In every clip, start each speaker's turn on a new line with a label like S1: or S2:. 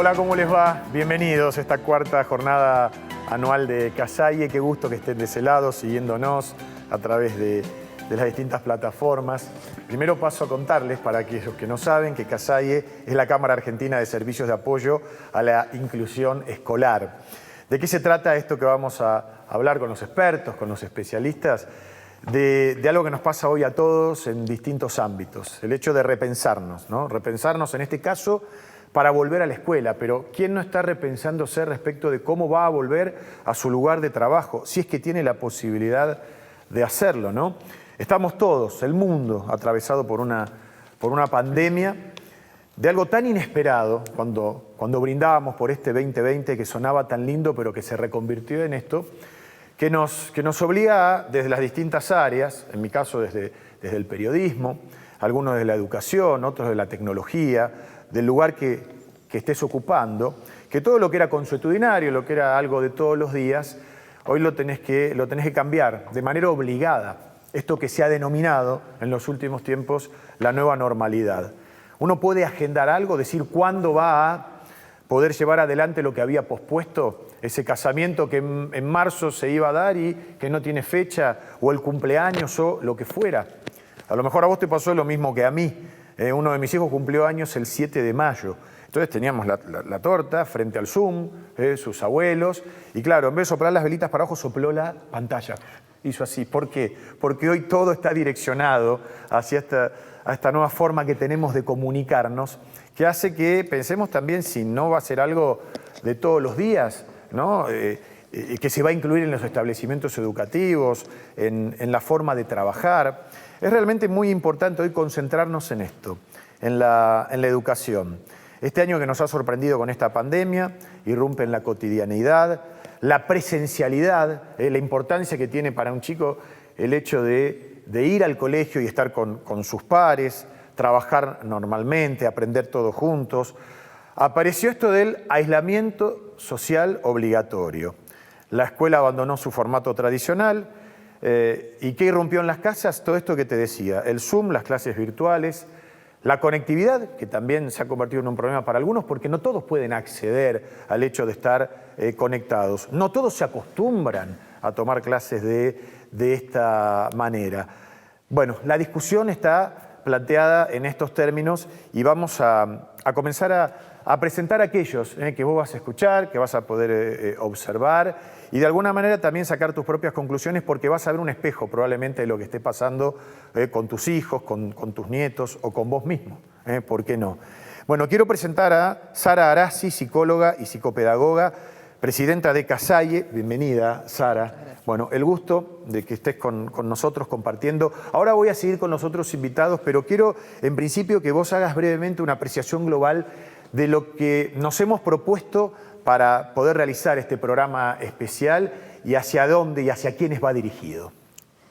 S1: Hola, ¿cómo les va? Bienvenidos a esta cuarta jornada anual de Casaye. Qué gusto que estén de ese lado, siguiéndonos a través de las distintas plataformas. Primero paso a contarles, para aquellos que no saben, que Casaye es la Cámara Argentina de Servicios de Apoyo a la Inclusión Escolar. ¿De qué se trata esto que vamos a hablar con los expertos, con los especialistas? De algo que nos pasa hoy a todos en distintos ámbitos. El hecho de repensarnos, ¿no? Repensarnos en este caso para volver a la escuela, pero ¿quién no está repensándose respecto de cómo va a volver a su lugar de trabajo? Si es que tiene la posibilidad de hacerlo, ¿no? Estamos todos, el mundo, atravesado por una pandemia de algo tan inesperado, cuando brindábamos por este 2020 que sonaba tan lindo, pero que se reconvirtió en esto, que nos obliga desde las distintas áreas, en mi caso desde el periodismo, algunos de la educación, otros de la tecnología, del lugar que estés ocupando, que todo lo que era consuetudinario, lo que era algo de todos los días, hoy lo tenés que cambiar de manera obligada. Esto que se ha denominado en los últimos tiempos la nueva normalidad. Uno puede agendar algo, decir cuándo va a poder llevar adelante lo que había pospuesto, ese casamiento que en marzo se iba a dar y que no tiene fecha, o el cumpleaños o lo que fuera. A lo mejor a vos te pasó lo mismo que a mí. Uno de mis hijos cumplió años el 7 de mayo. Entonces teníamos la torta frente al Zoom, sus abuelos, y claro, en vez de soplar las velitas para abajo, sopló la pantalla. Hizo así. ¿Por qué? Porque hoy todo está direccionado hacia esta nueva forma que tenemos de comunicarnos, que hace que pensemos también si no va a ser algo de todos los días, ¿no? Que se va a incluir en los establecimientos educativos, en la forma de trabajar. Es realmente muy importante hoy concentrarnos en esto, en la educación. Este año que nos ha sorprendido con esta pandemia, irrumpe en la cotidianeidad, la presencialidad, la importancia que tiene para un chico el hecho de ir al colegio y estar con sus pares, trabajar normalmente, aprender todos juntos. Apareció esto del aislamiento social obligatorio. La escuela abandonó su formato tradicional. ¿Y qué irrumpió en las casas? Todo esto que te decía, el Zoom, las clases virtuales, la conectividad, que también se ha convertido en un problema para algunos porque no todos pueden acceder al hecho de estar conectados. No todos se acostumbran a tomar clases de esta manera. Bueno, la discusión está planteada en estos términos y vamos a comenzar a presentar aquellos que vos vas a escuchar, que vas a poder observar y de alguna manera también sacar tus propias conclusiones porque vas a ver un espejo probablemente de lo que esté pasando con tus hijos, con tus nietos o con vos mismo. ¿Por qué no? Bueno, quiero presentar a Sara Arasi, psicóloga y psicopedagoga, presidenta de Casaye. Bienvenida, Sara. Gracias. Bueno, el gusto de que estés con nosotros compartiendo. Ahora voy a seguir con los otros invitados, pero quiero en principio que vos hagas brevemente una apreciación global de lo que nos hemos propuesto para poder realizar este programa especial y hacia dónde y hacia quiénes va dirigido.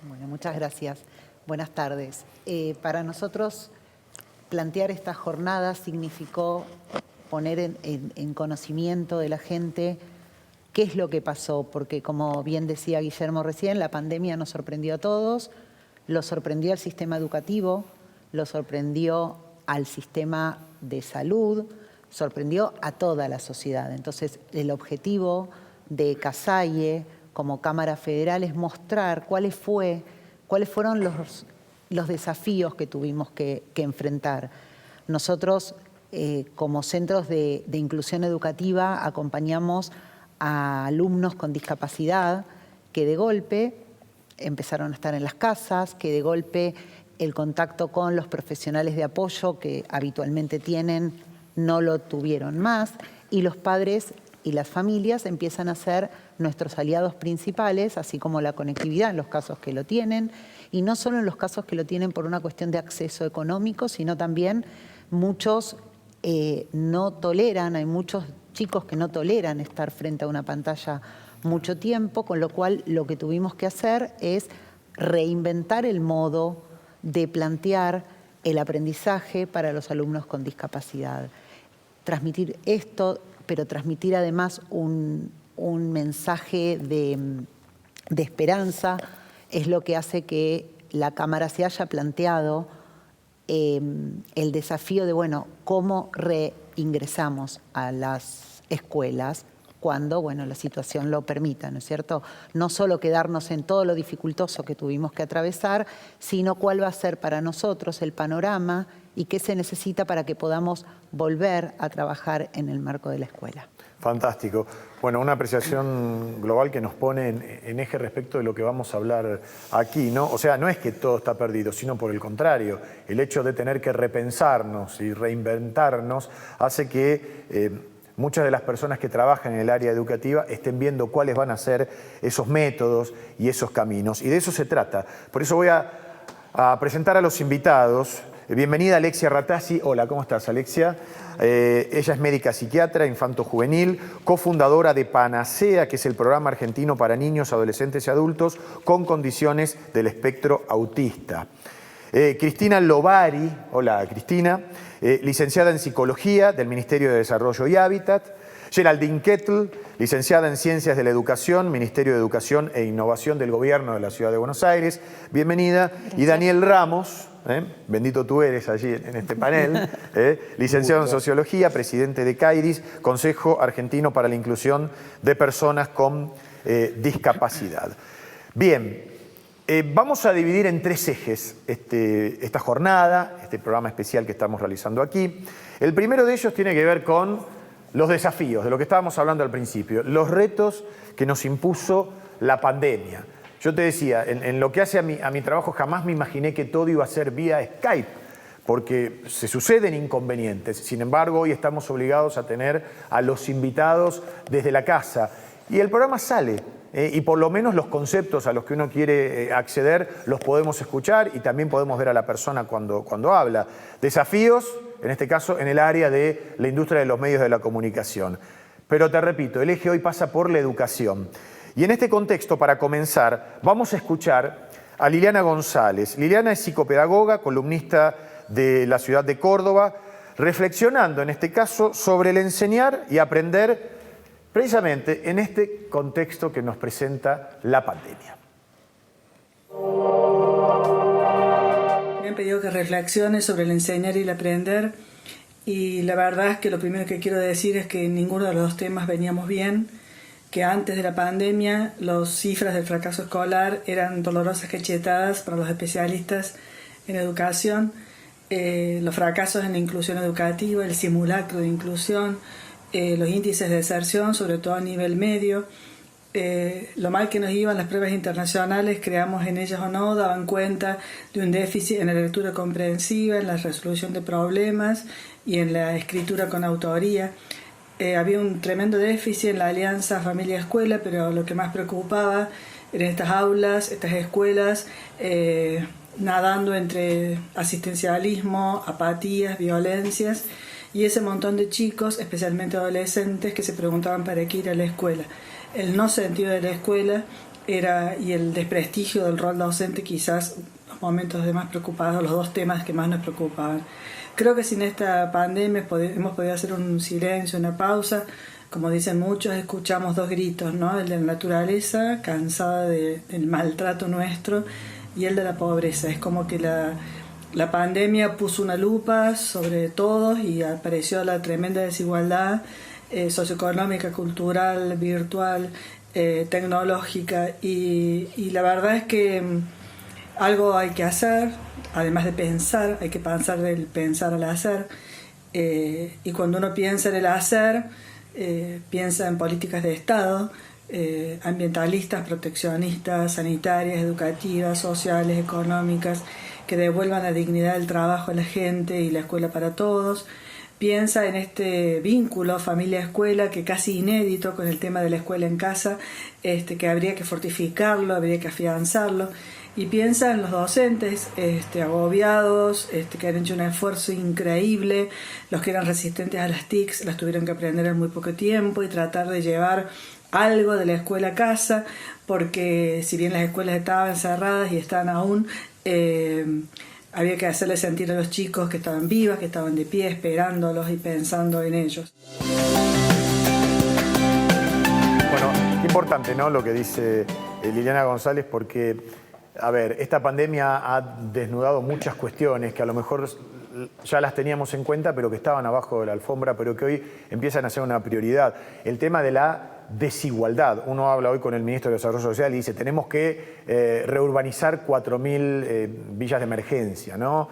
S2: Bueno, muchas gracias. Buenas tardes. Para nosotros plantear esta jornada significó poner en conocimiento de la gente qué es lo que pasó, porque como bien decía Guillermo recién, la pandemia nos sorprendió a todos, lo sorprendió al sistema educativo, lo sorprendió al sistema de salud, sorprendió a toda la sociedad. Entonces, el objetivo de Casaye como Cámara Federal es mostrar cuáles fueron los desafíos que tuvimos que enfrentar. Nosotros, como centros de inclusión educativa, acompañamos a alumnos con discapacidad que de golpe empezaron a estar en las casas, que de golpe el contacto con los profesionales de apoyo que habitualmente tienen no lo tuvieron más, y los padres y las familias empiezan a ser nuestros aliados principales, así como la conectividad en los casos que lo tienen, y no solo en los casos que lo tienen por una cuestión de acceso económico, sino también muchos no toleran, hay muchos chicos que no toleran estar frente a una pantalla mucho tiempo, con lo cual lo que tuvimos que hacer es reinventar el modo de plantear el aprendizaje para los alumnos con discapacidad. Transmitir esto, pero transmitir además un mensaje de esperanza es lo que hace que la Cámara se haya planteado el desafío de, bueno, cómo reingresamos a las escuelas cuando, bueno, la situación lo permita, ¿no es cierto? No solo quedarnos en todo lo dificultoso que tuvimos que atravesar, sino cuál va a ser para nosotros el panorama y qué se necesita para que podamos volver a trabajar en el marco de la escuela.
S1: Fantástico. Bueno, una apreciación global que nos pone en eje respecto de lo que vamos a hablar aquí, ¿no? O sea, no es que todo está perdido, sino por el contrario. El hecho de tener que repensarnos y reinventarnos hace que muchas de las personas que trabajan en el área educativa estén viendo cuáles van a ser esos métodos y esos caminos. Y de eso se trata. Por eso voy a presentar a los invitados. Bienvenida Alexia Ratazzi. Hola, ¿cómo estás, Alexia? Ella es médica psiquiatra infanto-juvenil, cofundadora de Panacea, que es el programa argentino para niños, adolescentes y adultos con condiciones del espectro autista. Cristina Lovari, hola Cristina, licenciada en Psicología del Ministerio de Desarrollo y Hábitat. Geraldine Kettle, licenciada en Ciencias de la Educación, Ministerio de Educación e Innovación del Gobierno de la Ciudad de Buenos Aires. Bienvenida. Gracias. Y Daniel Ramos, bendito tú eres allí en este panel, licenciado en Sociología, presidente de CAIDIS, Consejo Argentino para la Inclusión de Personas con Discapacidad. Bien. Vamos a dividir en tres ejes esta jornada, este programa especial que estamos realizando aquí. El primero de ellos tiene que ver con los desafíos, de lo que estábamos hablando al principio, los retos que nos impuso la pandemia. Yo te decía, en lo que hace a mi trabajo jamás me imaginé que todo iba a ser vía Skype, porque se suceden inconvenientes. Sin embargo, hoy estamos obligados a tener a los invitados desde la casa y el programa sale. Y por lo menos los conceptos a los que uno quiere acceder los podemos escuchar y también podemos ver a la persona cuando habla. Desafíos, en este caso, en el área de la industria de los medios de la comunicación. Pero te repito, el eje hoy pasa por la educación. Y en este contexto, para comenzar, vamos a escuchar a Liliana González. Liliana es psicopedagoga, columnista de la ciudad de Córdoba, reflexionando en este caso sobre el enseñar y aprender precisamente en este contexto que nos presenta la pandemia.
S3: Me han pedido que reflexione sobre el enseñar y el aprender y la verdad es que lo primero que quiero decir es que en ninguno de los dos temas veníamos bien, que antes de la pandemia las cifras del fracaso escolar eran dolorosas cachetadas para los especialistas en educación, los fracasos en la inclusión educativa, el simulacro de inclusión, los índices de deserción, sobre todo a nivel medio, lo mal que nos iban las pruebas internacionales, creamos en ellas o no, daban cuenta de un déficit en la lectura comprensiva, en la resolución de problemas y en la escritura con autoría. Había un tremendo déficit en la alianza familia-escuela, pero lo que más preocupaba eran estas aulas, estas escuelas, nadando entre asistencialismo, apatías, violencias, y ese montón de chicos, especialmente adolescentes, que se preguntaban para qué ir a la escuela. El no sentido de la escuela y el desprestigio del rol docente, quizás los momentos de más preocupados, los dos temas que más nos preocupaban. Creo que sin esta pandemia hemos podido hacer un silencio, una pausa. Como dicen muchos, escuchamos dos gritos, ¿no? El de la naturaleza, cansada del maltrato nuestro, y el de la pobreza. Es como que la pandemia puso una lupa sobre todos y apareció la tremenda desigualdad socioeconómica, cultural, virtual, tecnológica y la verdad es que algo hay que hacer, además de pensar, hay que pasar del pensar al hacer y cuando uno piensa en el hacer, piensa en políticas de Estado, ambientalistas, proteccionistas, sanitarias, educativas, sociales, económicas, que devuelvan la dignidad del trabajo a la gente y la escuela para todos. Piensa en este vínculo familia-escuela que casi inédito con el tema de la escuela en casa, que habría que fortificarlo, habría que afianzarlo. Y piensa en los docentes agobiados, que han hecho un esfuerzo increíble, los que eran resistentes a las TICs las tuvieron que aprender en muy poco tiempo y tratar de llevar algo de la escuela a casa, porque si bien las escuelas estaban cerradas y están aún, había que hacerles sentir a los chicos que estaban vivas, que estaban de pie, esperándolos y pensando en ellos.
S1: Bueno, qué importante, ¿no?, lo que dice Liliana González, porque a ver, esta pandemia ha desnudado muchas cuestiones que a lo mejor ya las teníamos en cuenta, pero que estaban abajo de la alfombra, pero que hoy empiezan a ser una prioridad. El tema de la desigualdad. Uno habla hoy con el ministro de Desarrollo Social y dice, tenemos que reurbanizar 4.000 villas de emergencia, ¿no?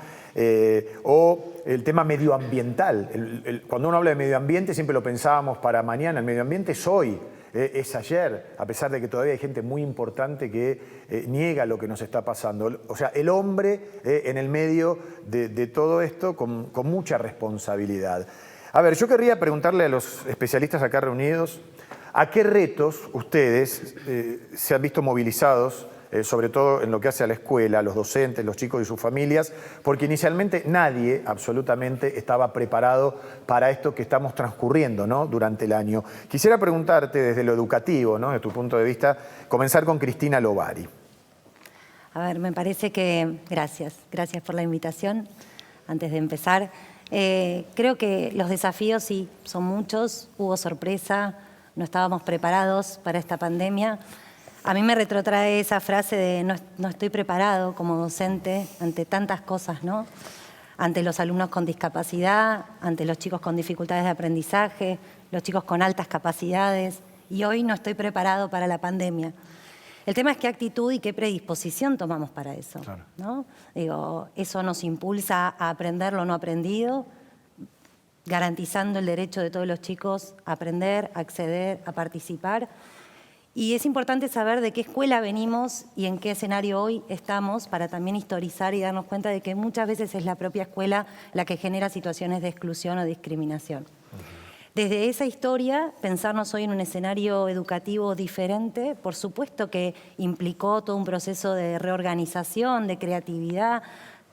S1: O el tema medioambiental. Cuando uno habla de medio ambiente siempre lo pensábamos para mañana. El medio ambiente es hoy, es ayer, a pesar de que todavía hay gente muy importante que niega lo que nos está pasando. O sea, el hombre en el medio de todo esto con mucha responsabilidad. A ver, yo querría preguntarle a los especialistas acá reunidos, ¿a qué retos ustedes se han visto movilizados, sobre todo en lo que hace a la escuela, a los docentes, los chicos y sus familias? Porque inicialmente nadie, absolutamente, estaba preparado para esto que estamos transcurriendo, ¿no?, durante el año. Quisiera preguntarte desde lo educativo, ¿no?, desde tu punto de vista, comenzar con Cristina Lovari.
S4: A ver, me parece que... Gracias por la invitación. Antes de empezar, creo que los desafíos sí son muchos, hubo sorpresa, no estábamos preparados para esta pandemia. A mí me retrotrae esa frase de no estoy preparado como docente ante tantas cosas, ¿no? Ante los alumnos con discapacidad, ante los chicos con dificultades de aprendizaje, los chicos con altas capacidades, y hoy no estoy preparado para la pandemia. El tema es qué actitud y qué predisposición tomamos para eso, claro, ¿no? Digo, eso nos impulsa a aprender lo no aprendido, garantizando el derecho de todos los chicos a aprender, a acceder, a participar. Y es importante saber de qué escuela venimos y en qué escenario hoy estamos para también historizar y darnos cuenta de que muchas veces es la propia escuela la que genera situaciones de exclusión o discriminación. Desde esa historia, pensarnos hoy en un escenario educativo diferente, por supuesto que implicó todo un proceso de reorganización, de creatividad,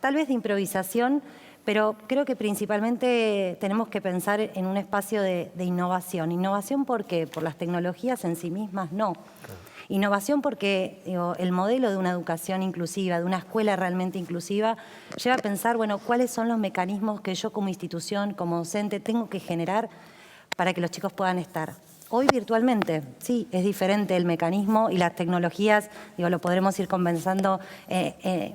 S4: tal vez de improvisación, pero creo que principalmente tenemos que pensar en un espacio de innovación. ¿Innovación por qué? Por las tecnologías en sí mismas, no. Innovación porque el modelo de una educación inclusiva, de una escuela realmente inclusiva, lleva a pensar, bueno, cuáles son los mecanismos que yo como institución, como docente, tengo que generar para que los chicos puedan estar. Hoy virtualmente, sí, es diferente el mecanismo y las tecnologías, lo podremos ir conversando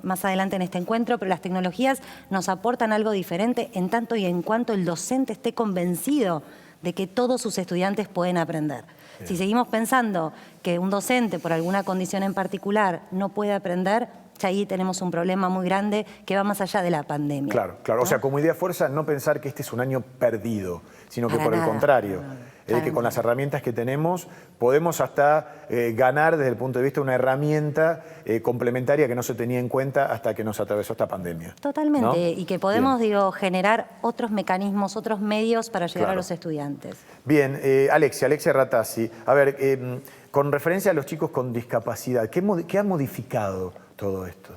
S4: más adelante en este encuentro, pero las tecnologías nos aportan algo diferente en tanto y en cuanto el docente esté convencido de que todos sus estudiantes pueden aprender. Bien. Si seguimos pensando que un docente por alguna condición en particular no puede aprender, ya ahí tenemos un problema muy grande que va más allá de la pandemia. Claro, claro.
S1: ¿No? O sea, como idea fuerza, no pensar que este es un año perdido, sino que por el contrario, que con las herramientas que tenemos podemos hasta ganar desde el punto de vista de una herramienta complementaria que no se tenía en cuenta hasta que nos atravesó esta pandemia.
S4: Totalmente, ¿no? Y que podemos,
S1: Bien.
S4: Generar otros mecanismos, otros medios para llegar
S1: claro.
S4: a los estudiantes.
S1: Bien, Alexia Ratazzi, a ver, con referencia a los chicos con discapacidad, ¿qué ha modificado todo esto?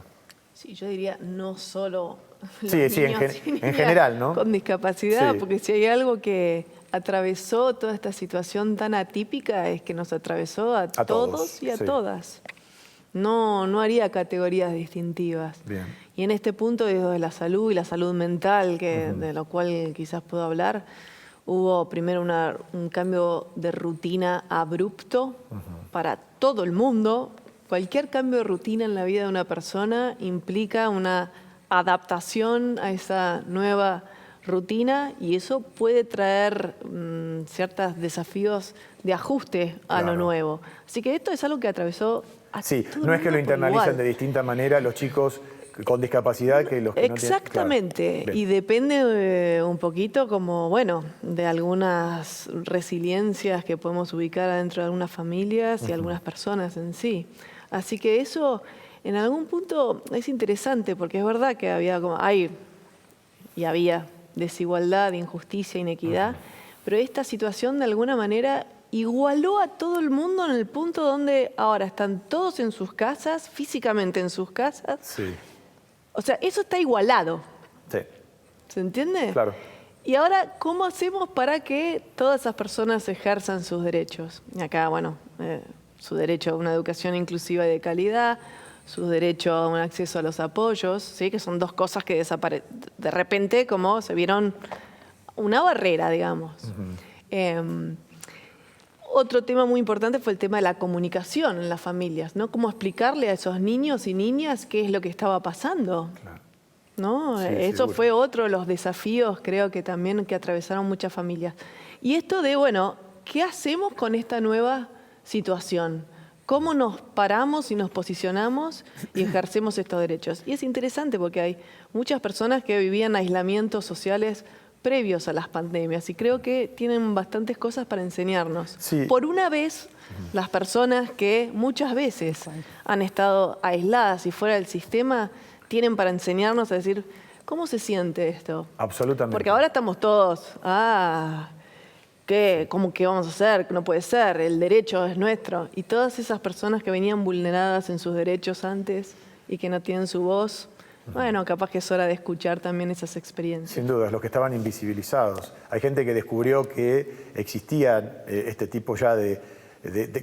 S5: Sí, yo diría no solo los
S1: niños en general, ¿no?
S5: Con discapacidad,
S1: sí.
S5: Porque si hay algo que atravesó toda esta situación tan atípica es que nos atravesó a todos y a
S1: sí.
S5: todas. No haría categorías distintivas.
S1: Bien.
S5: Y en este punto de la salud y la salud mental, de lo cual quizás puedo hablar, hubo primero un cambio de rutina abrupto para todo el mundo. Cualquier cambio de rutina en la vida de una persona implica una adaptación a esa nueva rutina y eso puede traer ciertos desafíos de ajuste a lo nuevo. Así que esto es algo que atravesó a
S1: sí,
S5: todo
S1: no
S5: el
S1: es que lo
S5: mundo por
S1: internalicen
S5: igual.
S1: de distinta manera los chicos con discapacidad que los que
S5: Exactamente,
S1: no tienen. Claro.
S5: Y depende un poquito como, bueno, de algunas resiliencias que podemos ubicar adentro de algunas familias y algunas personas en sí. Así que eso en algún punto es interesante porque es verdad que había desigualdad, injusticia, inequidad, pero esta situación de alguna manera igualó a todo el mundo en el punto donde ahora están todos en sus casas, físicamente en sus casas.
S1: Sí.
S5: O sea, eso está igualado.
S1: Sí.
S5: ¿Se entiende?
S1: Claro.
S5: Y ahora, ¿cómo hacemos para que todas esas personas ejerzan sus derechos? Y acá, bueno, su derecho a una educación inclusiva y de calidad, su derecho a un acceso a los apoyos, ¿sí? Que son dos cosas que de repente como se vieron una barrera, digamos. otro tema muy importante fue el tema de la comunicación en las familias, ¿no? Cómo explicarle a esos niños y niñas qué es lo que estaba pasando.
S1: Claro.
S5: ¿No?
S1: Sí,
S5: Eso
S1: seguro.
S5: fue otro de los desafíos, creo que también que atravesaron muchas familias. Y esto de, bueno, ¿qué hacemos con esta nueva situación? ¿Cómo nos paramos y nos posicionamos y ejercemos estos derechos? Y es interesante porque hay muchas personas que vivían aislamientos sociales previos a las pandemias y creo que tienen bastantes cosas para enseñarnos.
S1: Sí.
S5: Por una vez, las personas que muchas veces han estado aisladas y fuera del sistema tienen para enseñarnos a decir, ¿cómo se siente esto?
S1: Absolutamente.
S5: Porque ahora estamos todos, ¿qué? ¿Cómo que vamos a hacer? No puede ser, el derecho es nuestro. Y todas esas personas que venían vulneradas en sus derechos antes y que no tienen su voz, bueno, capaz que es hora de escuchar también esas experiencias.
S1: Sin duda, los que estaban invisibilizados. Hay gente que descubrió que existían este tipo ya de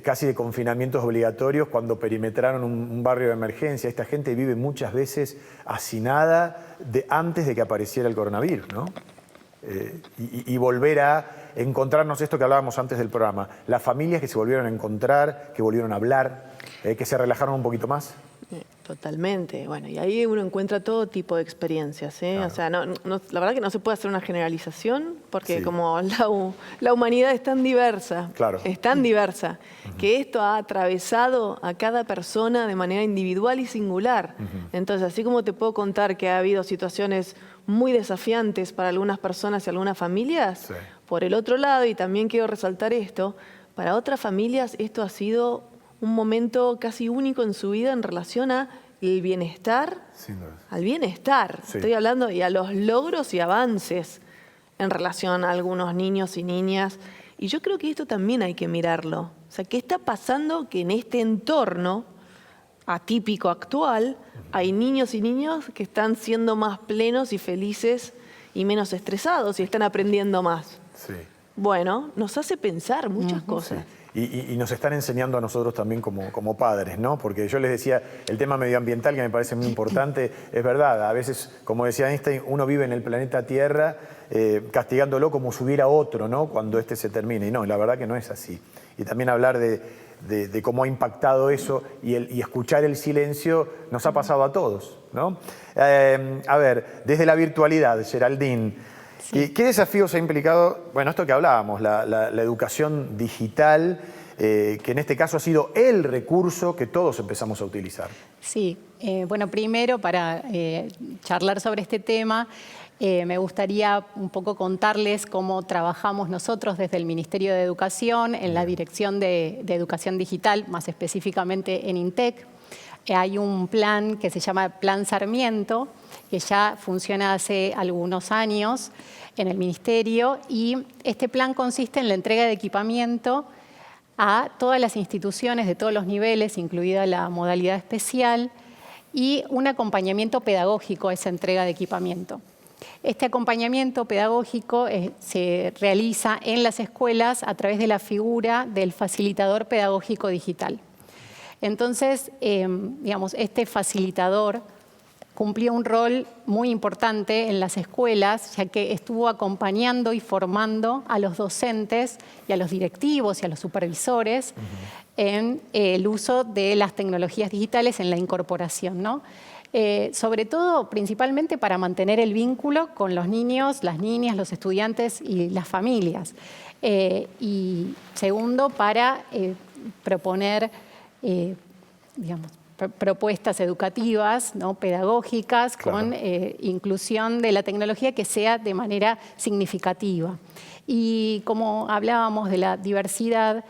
S1: casi de confinamientos obligatorios cuando perimetraron un barrio de emergencia. Esta gente vive muchas veces hacinada antes de que apareciera el coronavirus, ¿no? Y volver a encontrarnos esto que hablábamos antes del programa. Las familias que se volvieron a encontrar, que volvieron a hablar, que se relajaron un poquito más.
S5: Totalmente. Bueno, y ahí uno encuentra todo tipo de experiencias, ¿eh?
S1: Claro.
S5: O sea, la verdad que no se puede hacer una generalización porque
S1: Sí.
S5: como la humanidad es tan diversa,
S1: Claro.
S5: es tan diversa, que esto ha atravesado a cada persona de manera individual y singular. Entonces, así como te puedo contar que ha habido situaciones muy desafiantes para algunas personas y algunas familias,
S1: Sí.
S5: por el otro lado, y también quiero resaltar esto, para otras familias esto ha sido un momento casi único en su vida en relación al bienestar,
S1: Sin duda.
S5: al bienestar.
S1: Sí.
S5: Estoy hablando y a los logros y avances en relación a algunos niños y niñas. Y yo creo que esto también hay que mirarlo. O sea, ¿qué está pasando que en este entorno atípico actual hay niños y niñas que están siendo más plenos y felices y menos estresados y están aprendiendo más?
S1: Sí.
S5: Bueno, nos hace pensar muchas cosas.
S1: Y nos están enseñando a nosotros también como padres, ¿no? Porque yo les decía, el tema medioambiental que me parece muy importante, es verdad, a veces, como decía Einstein, uno vive en el planeta Tierra castigándolo como si hubiera otro, ¿no? Cuando este se termine. Y no, la verdad que no es así. Y también hablar de cómo ha impactado eso y escuchar el silencio nos ha pasado a todos, ¿no? A ver, desde la virtualidad, Geraldine, ¿qué desafíos ha implicado, bueno, esto que hablábamos, la educación digital, que en este caso ha sido el recurso que todos empezamos a utilizar?
S6: Sí, bueno, primero para charlar sobre este tema, me gustaría un poco contarles cómo trabajamos nosotros desde el Ministerio de Educación en la Dirección de Educación Digital, más específicamente en INTEC. Hay un plan que se llama Plan Sarmiento, que ya funciona hace algunos años en el Ministerio, y este plan consiste en la entrega de equipamiento a todas las instituciones de todos los niveles, incluida la modalidad especial, y un acompañamiento pedagógico a esa entrega de equipamiento. Este acompañamiento pedagógico se realiza en las escuelas a través de la figura del facilitador pedagógico digital. Entonces, digamos, este facilitador cumplió un rol muy importante en las escuelas, ya que estuvo acompañando y formando a los docentes y a los directivos y a los supervisores en el uso de las tecnologías digitales en la incorporación, ¿no? Sobre todo, principalmente para mantener el vínculo con los niños, las niñas, los estudiantes y las familias. Y segundo, para proponer, digamos, propuestas educativas, ¿no? Pedagógicas, claro, con inclusión de la tecnología que sea de manera significativa. Y como hablábamos de la diversidad,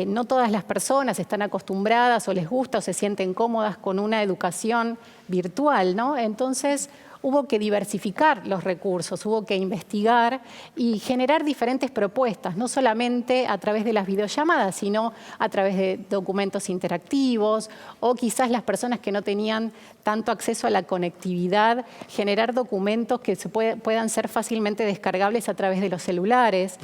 S6: no todas las personas están acostumbradas o les gusta o se sienten cómodas con una educación virtual, ¿no? Entonces hubo que diversificar los recursos, hubo que investigar y generar diferentes propuestas, no solamente a través de las videollamadas, sino a través de documentos interactivos o quizás las personas que no tenían tanto acceso a la conectividad, generar documentos que puedan ser fácilmente descargables a través de los celulares.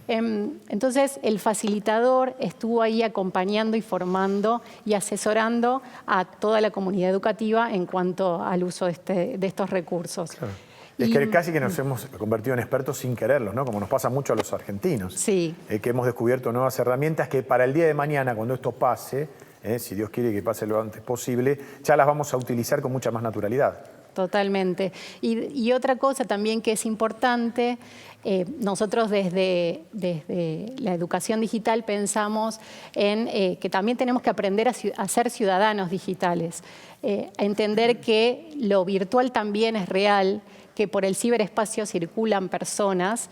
S6: Entonces, el facilitador estuvo ahí acompañando y formando y asesorando a toda la comunidad educativa en cuanto al uso de estos recursos. Claro.
S1: Es que casi que nos hemos convertido en expertos sin quererlo, ¿no? Como nos pasa mucho a los argentinos.
S6: Sí.
S1: Que hemos descubierto nuevas herramientas que para el día de mañana, cuando esto pase, si Dios quiere que pase lo antes posible, ya las vamos a utilizar con mucha más naturalidad.
S6: Totalmente. Y otra cosa también que es importante, nosotros desde la educación digital pensamos en que también tenemos que aprender a ser ciudadanos digitales, a entender que lo virtual también es real, que por el ciberespacio circulan personas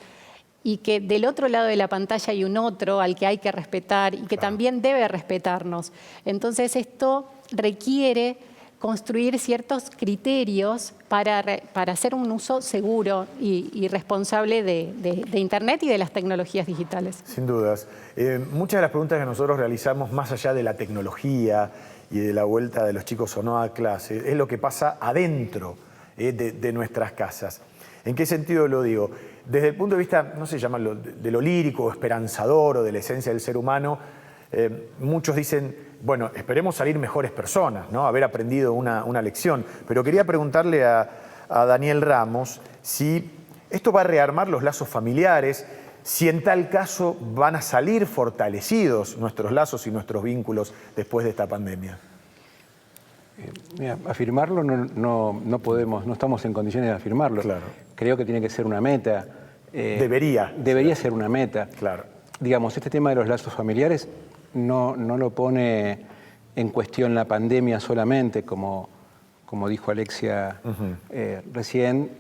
S6: y que del otro lado de la pantalla hay un otro al que hay que respetar y que también debe respetarnos. Entonces esto requiere construir ciertos criterios para hacer un uso seguro y responsable de Internet y de las tecnologías digitales.
S1: Sin dudas. Muchas de las preguntas que nosotros realizamos, más allá de la tecnología y de la vuelta de los chicos o no a clase, es lo que pasa adentro de nuestras casas. ¿En qué sentido lo digo? Desde el punto de vista, no sé, llamarlo de lo lírico o esperanzador o de la esencia del ser humano, muchos dicen, bueno, esperemos salir mejores personas, ¿no? Haber aprendido una lección. Pero quería preguntarle a Daniel Ramos si esto va a rearmar los lazos familiares, si en tal caso van a salir fortalecidos nuestros lazos y nuestros vínculos después de esta pandemia.
S7: Mira, afirmarlo no podemos, no estamos en condiciones de afirmarlo.
S1: Claro.
S7: Creo que tiene que ser una meta.
S1: Debería
S7: ser una meta.
S1: Claro.
S7: Digamos, este tema de los lazos familiares no lo pone en cuestión la pandemia solamente, como dijo Alexia recién.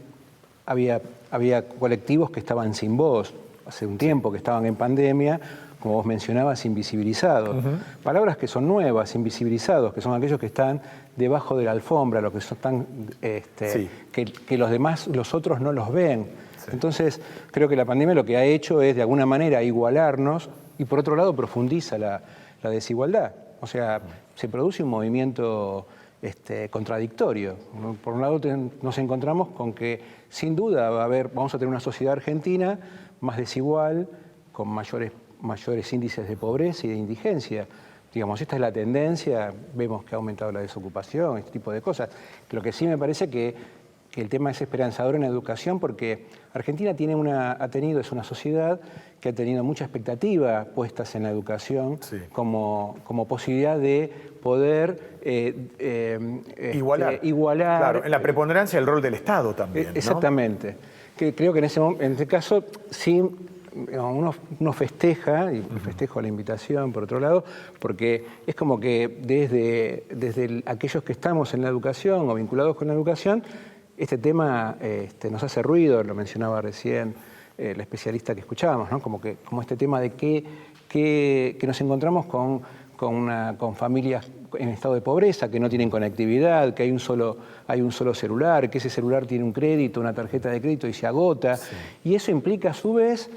S7: Había colectivos que estaban sin voz, hace un tiempo que estaban en pandemia, como vos mencionabas, invisibilizados. Palabras que son nuevas, invisibilizados, que son aquellos que están debajo de la alfombra, los que están, que los otros no los ven. Sí. Entonces, creo que la pandemia lo que ha hecho es, de alguna manera, igualarnos y, por otro lado, profundiza la desigualdad. O sea, se produce un movimiento contradictorio. Por un lado, nos encontramos con que, sin duda, vamos a tener una sociedad argentina más desigual, con mayores índices de pobreza y de indigencia. Digamos, esta es la tendencia, vemos que ha aumentado la desocupación, este tipo de cosas. Lo que sí me parece que el tema es esperanzador en la educación, porque Argentina es una sociedad que ha tenido mucha expectativa puestas en la educación, sí, como posibilidad de poder
S1: igualar. Claro, en la preponderancia del rol del Estado también, ¿no?
S7: Exactamente. Creo que en este caso sí. Uno festeja, y festejo la invitación por otro lado, porque es como que desde aquellos que estamos en la educación o vinculados con la educación, este tema nos hace ruido, lo mencionaba recién la especialista que escuchábamos, ¿no? Como este tema de que nos encontramos con familias en estado de pobreza, que no tienen conectividad, que hay un solo celular, que ese celular tiene un crédito, una tarjeta de crédito y se agota, sí. Y eso implica a su vez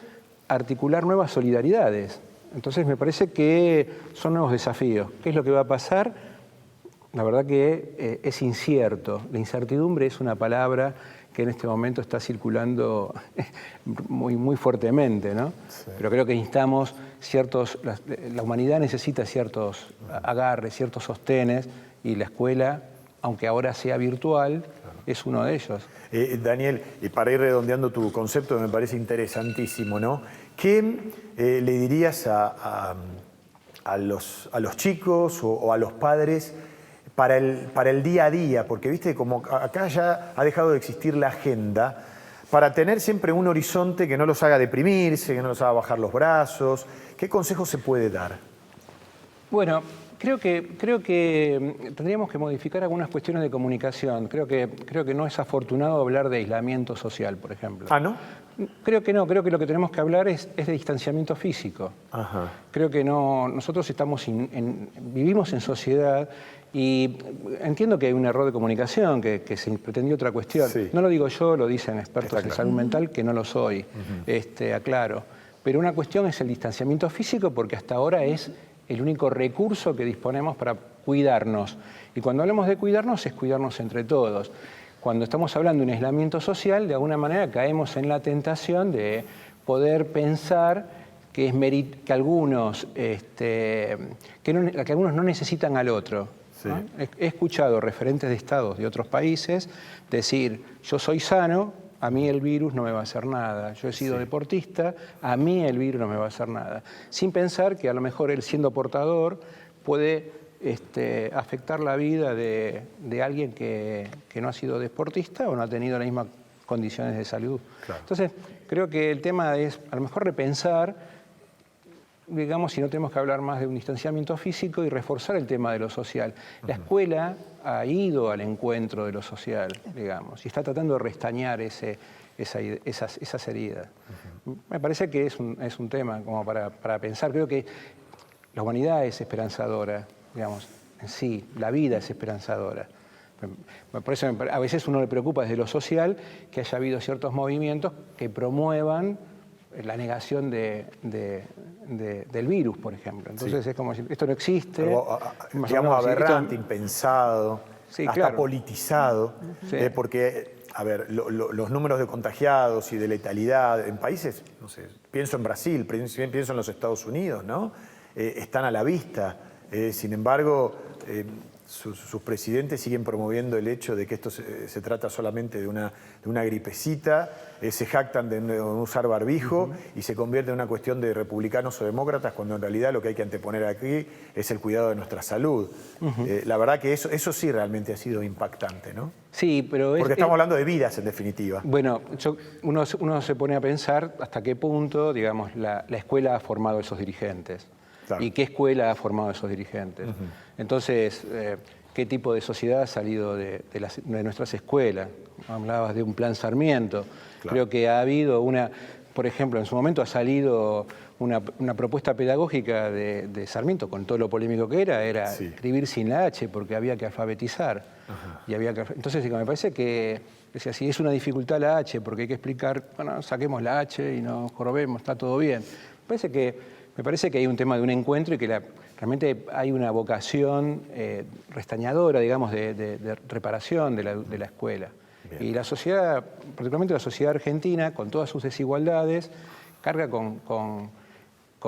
S7: articular nuevas solidaridades. Entonces me parece que son nuevos desafíos. ¿Qué es lo que va a pasar? La verdad que es incierto. La incertidumbre es una palabra que en este momento está circulando muy, muy fuertemente, ¿no? Sí. Pero creo que necesitamos la humanidad necesita ciertos agarres, ciertos sostenes, y la escuela, aunque ahora sea virtual, es uno de ellos.
S1: Daniel, para ir redondeando tu concepto, me parece interesantísimo, ¿no? ¿Qué le dirías a los chicos o a los padres para el día a día? Porque, viste, como acá ya ha dejado de existir la agenda, para tener siempre un horizonte que no los haga deprimirse, que no los haga bajar los brazos. ¿Qué consejo se puede dar?
S7: Bueno, creo que tendríamos que modificar algunas cuestiones de comunicación. Creo que no es afortunado hablar de aislamiento social, por ejemplo.
S1: ¿Ah, no?
S7: Creo que no. Creo que lo que tenemos que hablar es de distanciamiento físico. Ajá. Creo que no. Nosotros vivimos en sociedad y entiendo que hay un error de comunicación, que se pretendió otra cuestión. Sí. No lo digo yo, lo dicen expertos en salud mental, que no lo soy, aclaro. Pero una cuestión es el distanciamiento físico, porque hasta ahora es el único recurso que disponemos para cuidarnos. Y cuando hablamos de cuidarnos, es cuidarnos entre todos. Cuando estamos hablando de un aislamiento social, de alguna manera caemos en la tentación de poder pensar que algunos no necesitan al otro. Sí. ¿No? He escuchado referentes de estados de otros países decir, yo soy sano a mí el virus no me va a hacer nada. Yo he sido deportista, a mí el virus no me va a hacer nada. Sin pensar que a lo mejor él, siendo portador, puede afectar la vida de alguien que no ha sido deportista o no ha tenido las mismas condiciones de salud. Claro. Entonces, creo que el tema es a lo mejor repensar, digamos, si no tenemos que hablar más de un distanciamiento físico y reforzar el tema de lo social. La escuela ha ido al encuentro de lo social, digamos, y está tratando de restañar esas heridas. Me parece que es un tema como para pensar. Creo que la humanidad es esperanzadora, digamos, en sí, la vida es esperanzadora. Por eso a veces uno le preocupa desde lo social que haya habido ciertos movimientos que promuevan la negación del virus, por ejemplo. Entonces es como decir, esto no existe.
S1: Digamos, aberrante, impensado,
S7: sí,
S1: hasta
S7: claro,
S1: politizado,
S7: sí.
S1: Porque, a ver, los números de contagiados y de letalidad en países, no sé, pienso en Brasil, pienso en los Estados Unidos, ¿no? Están a la vista. Sin embargo, sus presidentes siguen promoviendo el hecho de que esto se trata solamente de una gripecita, se jactan de no usar barbijo y se convierte en una cuestión de republicanos o demócratas, cuando en realidad lo que hay que anteponer aquí es el cuidado de nuestra salud. La verdad que eso sí realmente ha sido impactante, ¿no?
S7: Sí, pero
S1: porque estamos hablando de vidas, en definitiva.
S7: Bueno, uno se pone a pensar hasta qué punto, digamos, la escuela ha formado esos dirigentes. Claro. ¿Y qué escuela ha formado esos dirigentes? Entonces, ¿qué tipo de sociedad ha salido de nuestras escuelas? Hablabas de un plan Sarmiento. Claro. Creo que ha habido por ejemplo, en su momento ha salido una propuesta pedagógica de Sarmiento, con todo lo polémico que era escribir sin la H, porque había que alfabetizar. Y entonces, me parece que, decía, si es una dificultad la H, porque hay que explicar, bueno, saquemos la H y nos jorobemos, está todo bien. Me parece que hay un tema de un encuentro y que realmente hay una vocación restañadora, digamos, de reparación de la escuela. Bien. Y la sociedad, particularmente la sociedad argentina, con todas sus desigualdades, carga con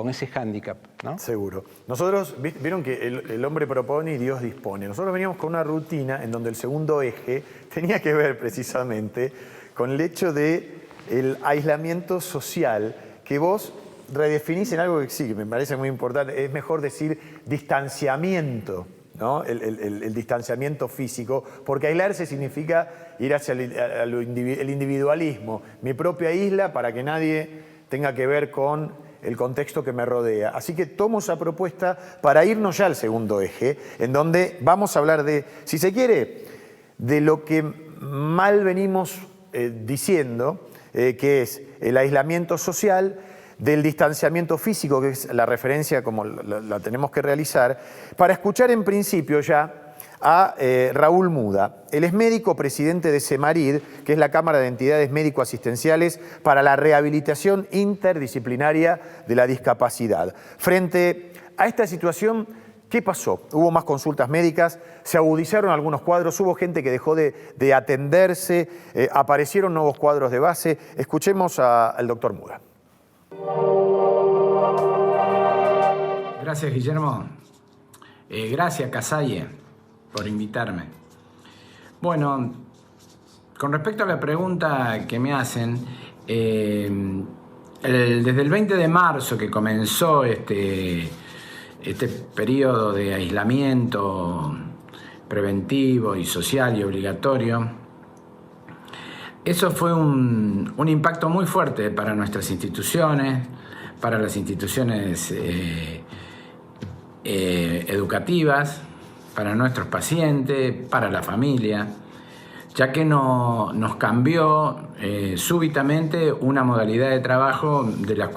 S7: ese hándicap, ¿no?
S1: Seguro. Nosotros, vieron que el hombre propone y Dios dispone. Nosotros veníamos con una rutina en donde el segundo eje tenía que ver precisamente con el hecho del aislamiento social, que vos redefinís en algo que sí, que me parece muy importante. Es mejor decir distanciamiento, ¿no? El distanciamiento físico, porque aislarse significa ir hacia el individualismo, mi propia isla, para que nadie tenga que ver con el contexto que me rodea. Así que tomo esa propuesta para irnos ya al segundo eje, en donde vamos a hablar de, si se quiere, de lo que mal venimos diciendo, que es el aislamiento social, del distanciamiento físico, que es la referencia como la tenemos que realizar, para escuchar en principio ya a Raúl Muda. Él es médico, presidente de CEMARID, que es la Cámara de Entidades Médico-Asistenciales para la Rehabilitación Interdisciplinaria de la Discapacidad. Frente a esta situación, ¿qué pasó? Hubo más consultas médicas, se agudizaron algunos cuadros, hubo gente que dejó de atenderse, aparecieron nuevos cuadros de base. Escuchemos al doctor Muda.
S8: Gracias, Guillermo. Gracias, Casalle, por invitarme. Bueno, con respecto a la pregunta que me hacen, desde el 20 de marzo que comenzó este periodo de aislamiento preventivo y social y obligatorio, eso fue un impacto muy fuerte para nuestras instituciones, para las instituciones educativas, para nuestros pacientes, para la familia, ya que nos cambió súbitamente una modalidad de trabajo de la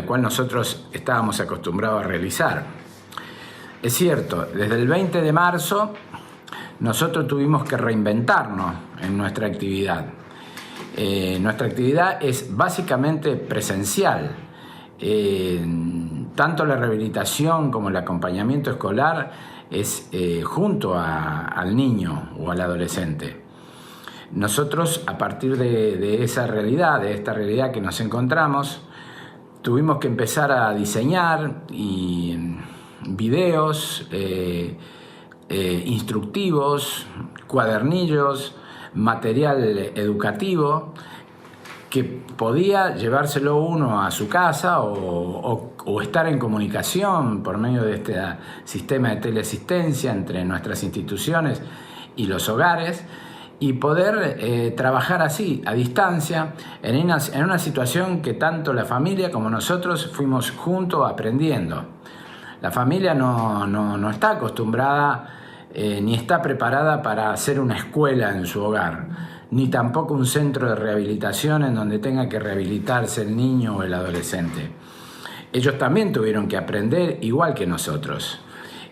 S8: cual nosotros estábamos acostumbrados a realizar. Es cierto, desde el 20 de marzo nosotros tuvimos que reinventarnos en nuestra actividad. Nuestra actividad es básicamente presencial. Tanto la rehabilitación como el acompañamiento escolar es junto al niño o al adolescente. Nosotros, a partir de esa realidad, de esta realidad que nos encontramos, tuvimos que empezar a diseñar videos instructivos, cuadernillos, material educativo, que podía llevárselo uno a su casa o estar en comunicación por medio de este sistema de teleasistencia entre nuestras instituciones y los hogares, y poder trabajar así, a distancia, en una situación que tanto la familia como nosotros fuimos juntos aprendiendo. La familia no está acostumbrada ni está preparada para hacer una escuela en su hogar, ni tampoco un centro de rehabilitación en donde tenga que rehabilitarse el niño o el adolescente. Ellos también tuvieron que aprender igual que nosotros.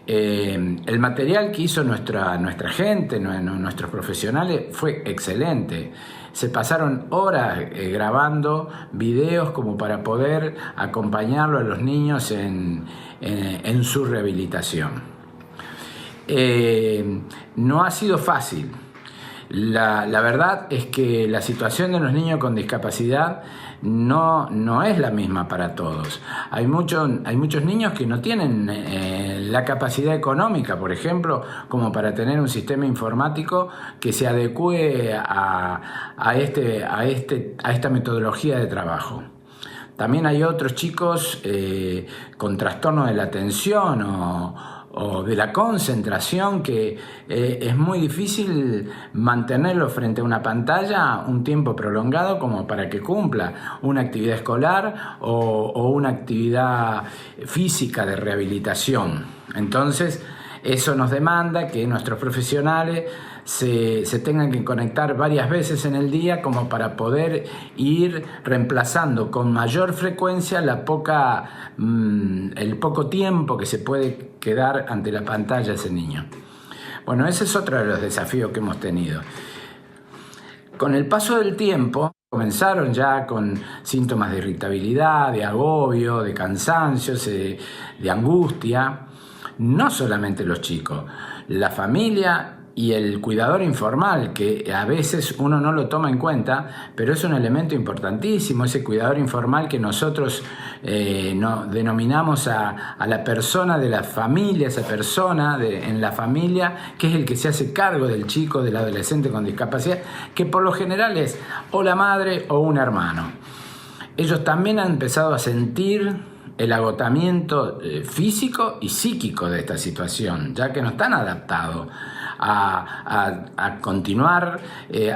S8: El material que hizo nuestra gente, nuestros profesionales, fue excelente. Se pasaron horas grabando videos como para poder acompañarlo a los niños en su rehabilitación. No ha sido fácil. La verdad es que la situación de los niños con discapacidad no es la misma para todos. Hay muchos niños que no tienen la capacidad económica, por ejemplo, como para tener un sistema informático que se adecue a esta metodología de trabajo. También hay otros chicos con trastorno de la atención o de la concentración que es muy difícil mantenerlo frente a una pantalla un tiempo prolongado como para que cumpla una actividad escolar o una actividad física de rehabilitación. Entonces, eso nos demanda que nuestros profesionales se tengan que conectar varias veces en el día como para poder ir reemplazando con mayor frecuencia el poco tiempo que se puede quedar ante la pantalla ese niño. Bueno, ese es otro de los desafíos que hemos tenido. Con el paso del tiempo, comenzaron ya con síntomas de irritabilidad, de agobio, de cansancio, de angustia. No solamente los chicos, la familia y el cuidador informal, que a veces uno no lo toma en cuenta, pero es un elemento importantísimo, ese cuidador informal que nosotros denominamos a la persona de la familia, esa persona en la familia, que es el que se hace cargo del chico, del adolescente con discapacidad, que por lo general es o la madre o un hermano. Ellos también han empezado a sentir el agotamiento físico y psíquico de esta situación, ya que no están adaptados a continuar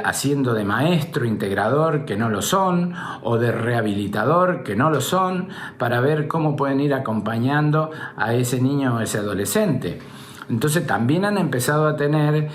S8: haciendo de maestro integrador, que no lo son, o de rehabilitador, que no lo son, para ver cómo pueden ir acompañando a ese niño o ese adolescente. Entonces también han empezado a tener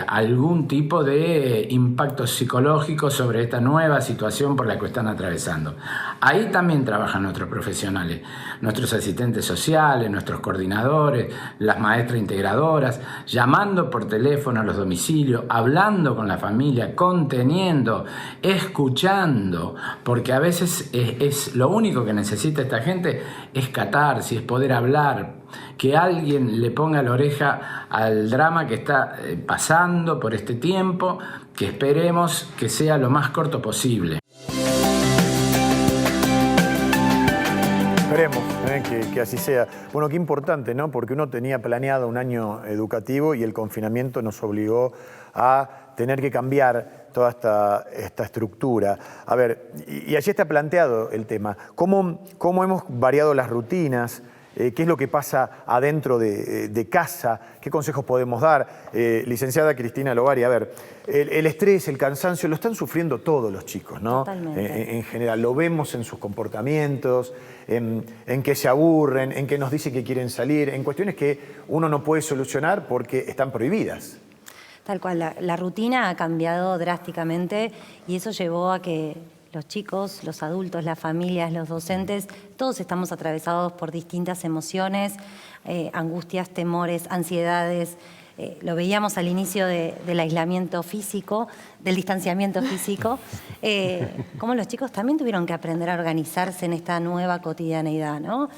S8: algún tipo de impacto psicológico sobre esta nueva situación por la que están atravesando. Ahí también trabajan nuestros profesionales, nuestros asistentes sociales, nuestros coordinadores, las maestras integradoras, llamando por teléfono a los domicilios, hablando con la familia, conteniendo, escuchando, porque a veces es lo único que necesita esta gente es catarsis, es poder hablar, que alguien le ponga la oreja al drama que está pasando por este tiempo, que esperemos que sea lo más corto posible.
S1: Esperemos que así sea. Bueno, qué importante, ¿no? Porque uno tenía planeado un año educativo y el confinamiento nos obligó a tener que cambiar toda esta estructura. A ver, y allí está planteado el tema. ¿Cómo hemos variado las rutinas? ¿Qué es lo que pasa adentro de casa? ¿Qué consejos podemos dar? Licenciada Cristina Logari, a ver, el estrés, el cansancio, lo están sufriendo todos los chicos, ¿no?
S4: Totalmente.
S1: En general, lo vemos en sus comportamientos, en que se aburren, en que nos dicen que quieren salir, en cuestiones que uno no puede solucionar porque están prohibidas.
S4: Tal cual, la rutina ha cambiado drásticamente y eso llevó a que los chicos, los adultos, las familias, los docentes, todos estamos atravesados por distintas emociones, angustias, temores, ansiedades. Lo veíamos al inicio del aislamiento físico, del distanciamiento físico, cómo los chicos también tuvieron que aprender a organizarse en esta nueva cotidianeidad, ¿no?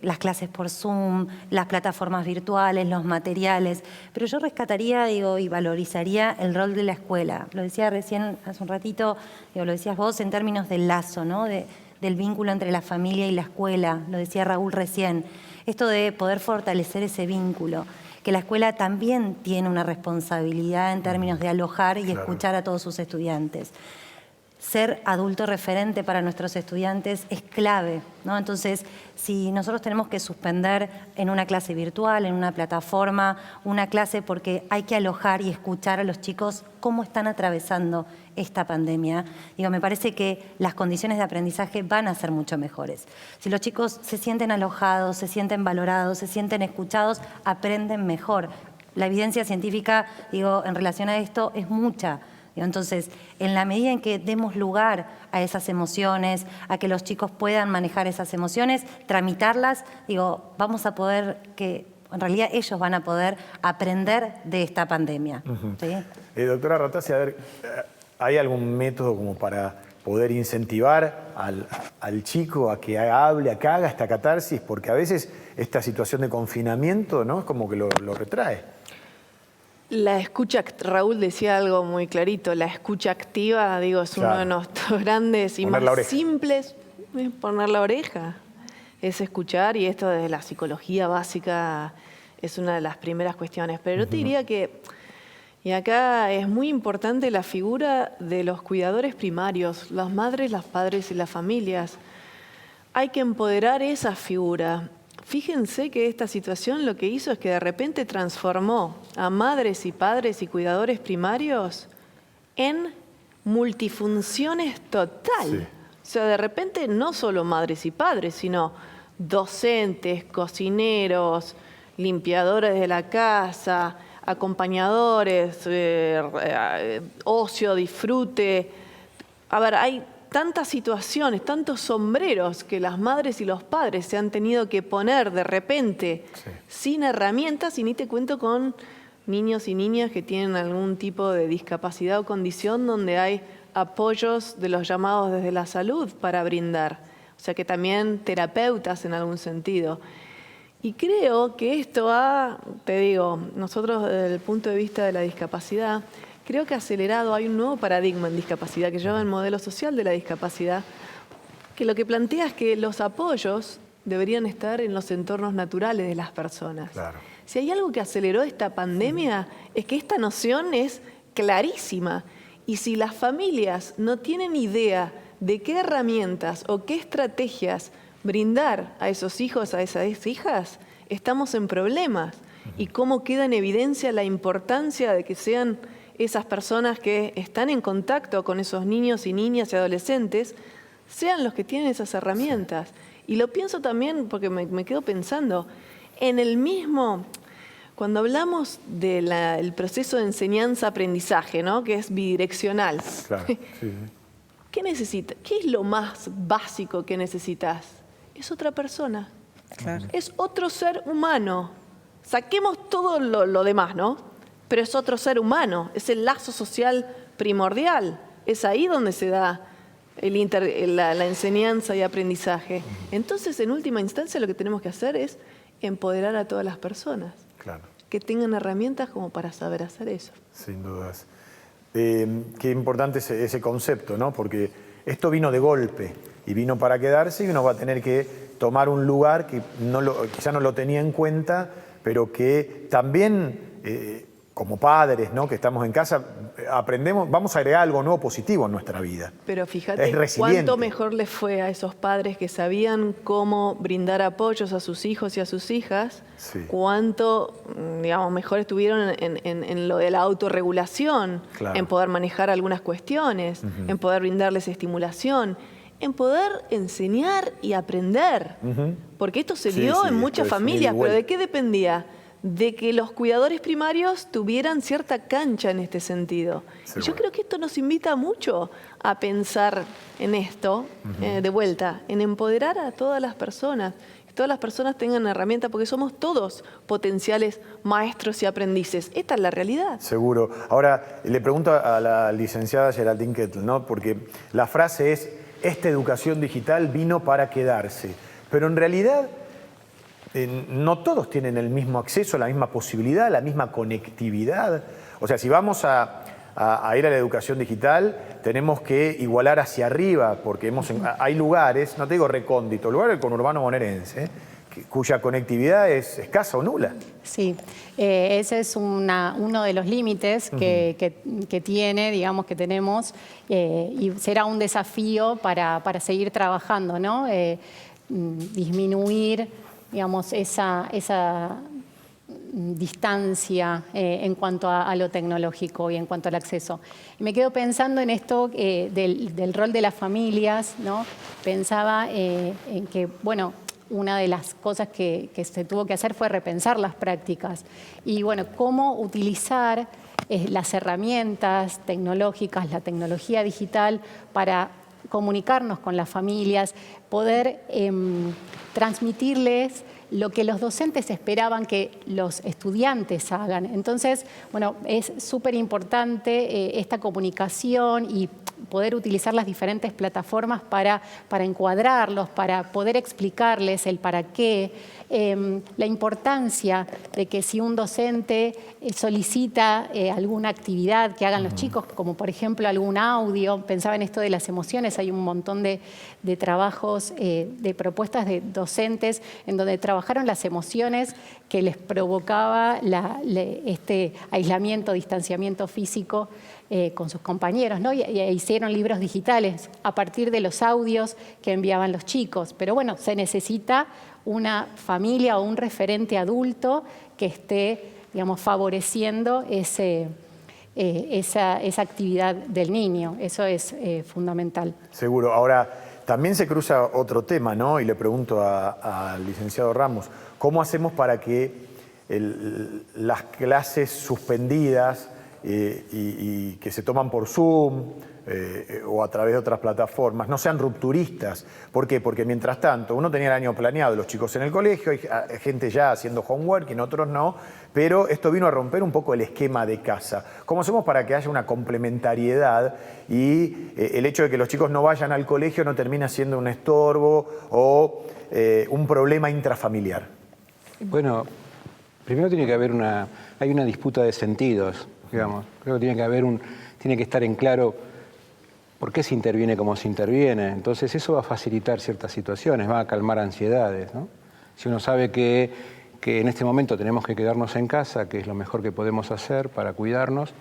S4: Las clases por Zoom, las plataformas virtuales, los materiales, pero yo rescataría, y valorizaría el rol de la escuela. Lo decía recién, hace un ratito, lo decías vos en términos del lazo, ¿no? Del vínculo entre la familia y la escuela, lo decía Raúl recién, esto de poder fortalecer ese vínculo. que la escuela también tiene una responsabilidad en términos de alojar y escuchar a todos sus estudiantes. Ser adulto referente para nuestros estudiantes es clave, ¿no? Entonces, si nosotros tenemos que suspender en una clase virtual, en una plataforma, una clase porque hay que alojar y escuchar a los chicos cómo están atravesando esta pandemia, me parece que las condiciones de aprendizaje van a ser mucho mejores. Si los chicos se sienten alojados, se sienten valorados, se sienten escuchados, aprenden mejor. La evidencia científica, en relación a esto es mucha. Entonces, en la medida en que demos lugar a esas emociones, a que los chicos puedan manejar esas emociones, tramitarlas, vamos a poder en realidad ellos van a poder aprender de esta pandemia. ¿Sí?
S1: Doctora Ratazzi, a ver, ¿hay algún método como para poder incentivar al chico a que hable, a que haga esta catarsis? Porque a veces esta situación de confinamiento, ¿no?, es como que lo retrae.
S5: La escucha, Raúl decía algo muy clarito, la escucha activa, es uno de nuestros grandes y más simples, poner la oreja, es escuchar, y esto desde la psicología básica es una de las primeras cuestiones. Pero yo te diría que, y acá es muy importante la figura de los cuidadores primarios, las madres, los padres y las familias. Hay que empoderar esa figura. Fíjense que esta situación lo que hizo es que de repente transformó a madres y padres y cuidadores primarios en multifunciones total. Sí. O sea, de repente no solo madres y padres, sino docentes, cocineros, limpiadores de la casa, acompañadores, ocio, disfrute. A ver, hay tantas situaciones, tantos sombreros que las madres y los padres se han tenido que poner de repente sin herramientas, y ni te cuento con niños y niñas que tienen algún tipo de discapacidad o condición donde hay apoyos de los llamados desde la salud para brindar. O sea que también terapeutas en algún sentido. Y creo que esto nosotros desde el punto de vista de la discapacidad, creo que acelerado, hay un nuevo paradigma en discapacidad que se llama el modelo social de la discapacidad, que lo que plantea es que los apoyos deberían estar en los entornos naturales de las personas. Claro. Si hay algo que aceleró esta pandemia, es que esta noción es clarísima. Y si las familias no tienen idea de qué herramientas o qué estrategias brindar a esos hijos, a esas hijas, estamos en problemas. Y cómo queda en evidencia la importancia de que sean esas personas que están en contacto con esos niños y niñas y adolescentes, sean los que tienen esas herramientas. Y lo pienso también porque me quedo pensando, en el mismo, cuando hablamos del proceso de enseñanza-aprendizaje, ¿no?, que es bidireccional, claro, ¿qué necesitas? ¿Qué es lo más básico que necesitas? Es otra persona, claro. Es otro ser humano. Saquemos todo lo demás, ¿no? Pero es otro ser humano, es el lazo social primordial. Es ahí donde se da la enseñanza y aprendizaje. Entonces, en última instancia, lo que tenemos que hacer es empoderar a todas las personas. Claro. Que tengan herramientas como para saber hacer eso.
S1: Sin dudas. Qué importante es ese concepto, ¿no? Porque esto vino de golpe y vino para quedarse, y uno va a tener que tomar un lugar que quizá no lo tenía en cuenta, pero que también como padres, ¿no?, que estamos en casa, aprendemos, vamos a agregar algo nuevo positivo en nuestra vida.
S5: Pero fíjate cuánto mejor les fue a esos padres que sabían cómo brindar apoyos a sus hijos y a sus hijas, cuánto, mejor estuvieron en lo de la autorregulación, claro, en poder manejar algunas cuestiones, en poder brindarles estimulación, en poder enseñar y aprender. Porque esto se dio en muchas familias, pero ¿de qué dependía? De que los cuidadores primarios tuvieran cierta cancha en este sentido. Y yo creo que esto nos invita mucho a pensar en esto, de vuelta, en empoderar a todas las personas, que todas las personas tengan herramientas, porque somos todos potenciales maestros y aprendices. Esta es la realidad.
S1: Seguro. Ahora, le pregunto a la licenciada Geraldine Kettle, ¿no?, porque la frase es: esta educación digital vino para quedarse. Pero en realidad no todos tienen el mismo acceso, la misma posibilidad, la misma conectividad. O sea, si vamos a ir a la educación digital, tenemos que igualar hacia arriba, porque hay lugares, no te digo recóndito, lugares del conurbano bonaerense, cuya conectividad es escasa o nula.
S6: Sí, ese es uno de los límites que tiene, digamos, que tenemos, y será un desafío para seguir trabajando, ¿no? Disminuir, digamos, esa distancia en cuanto a lo tecnológico y en cuanto al acceso. Y me quedo pensando en esto del rol de las familias, ¿no? Pensaba en que, bueno, una de las cosas que se tuvo que hacer fue repensar las prácticas y, bueno, cómo utilizar las herramientas tecnológicas, la tecnología digital para comunicarnos con las familias, poder transmitirles lo que los docentes esperaban que los estudiantes hagan. Entonces, bueno, es súper importante esta comunicación y poder utilizar las diferentes plataformas para encuadrarlos, para poder explicarles el para qué, la importancia de que si un docente solicita alguna actividad que hagan los chicos, como por ejemplo algún audio, pensaba en esto de las emociones, hay un montón de trabajos, de propuestas de docentes en donde trabajaron las emociones que les provocaba este aislamiento, distanciamiento físico con sus compañeros, ¿no? Y hicieron libros digitales a partir de los audios que enviaban los chicos. Pero bueno, se necesita una familia o un referente adulto que esté, digamos, favoreciendo esa actividad del niño. Eso es fundamental.
S1: Seguro. Ahora, también se cruza otro tema, ¿no? Y le pregunto al licenciado Ramos, ¿cómo hacemos para que las clases suspendidas y que se toman por Zoom o a través de otras plataformas no sean rupturistas? ¿Por qué? Porque mientras tanto, uno tenía el año planeado, los chicos en el colegio, hay gente ya haciendo homework y otros no, pero esto vino a romper un poco el esquema de casa. ¿Cómo hacemos para que haya una complementariedad y el hecho de que los chicos no vayan al colegio no termina siendo un estorbo o un problema intrafamiliar?
S7: Bueno, primero tiene que haber hay una disputa de sentidos, digamos. Creo que tiene que estar en claro por qué se interviene como se interviene. Entonces eso va a facilitar ciertas situaciones, va a calmar ansiedades, ¿no? Si uno sabe que en este momento tenemos que quedarnos en casa, que es lo mejor que podemos hacer para cuidarnos,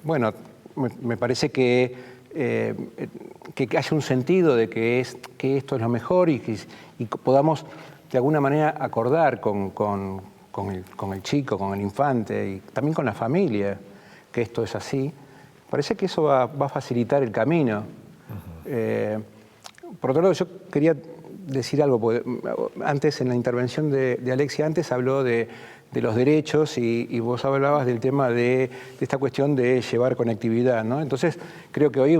S7: bueno, me parece que haya un sentido de que esto es lo mejor y podamos de alguna manera acordar con el chico, con el infante y también con la familia que esto es así. Parece que eso va a facilitar el camino. Por otro lado, yo quería decir algo, porque antes en la intervención de Alexia, antes habló de los derechos y vos hablabas del tema de esta cuestión de llevar conectividad, ¿no? Entonces, creo que hoy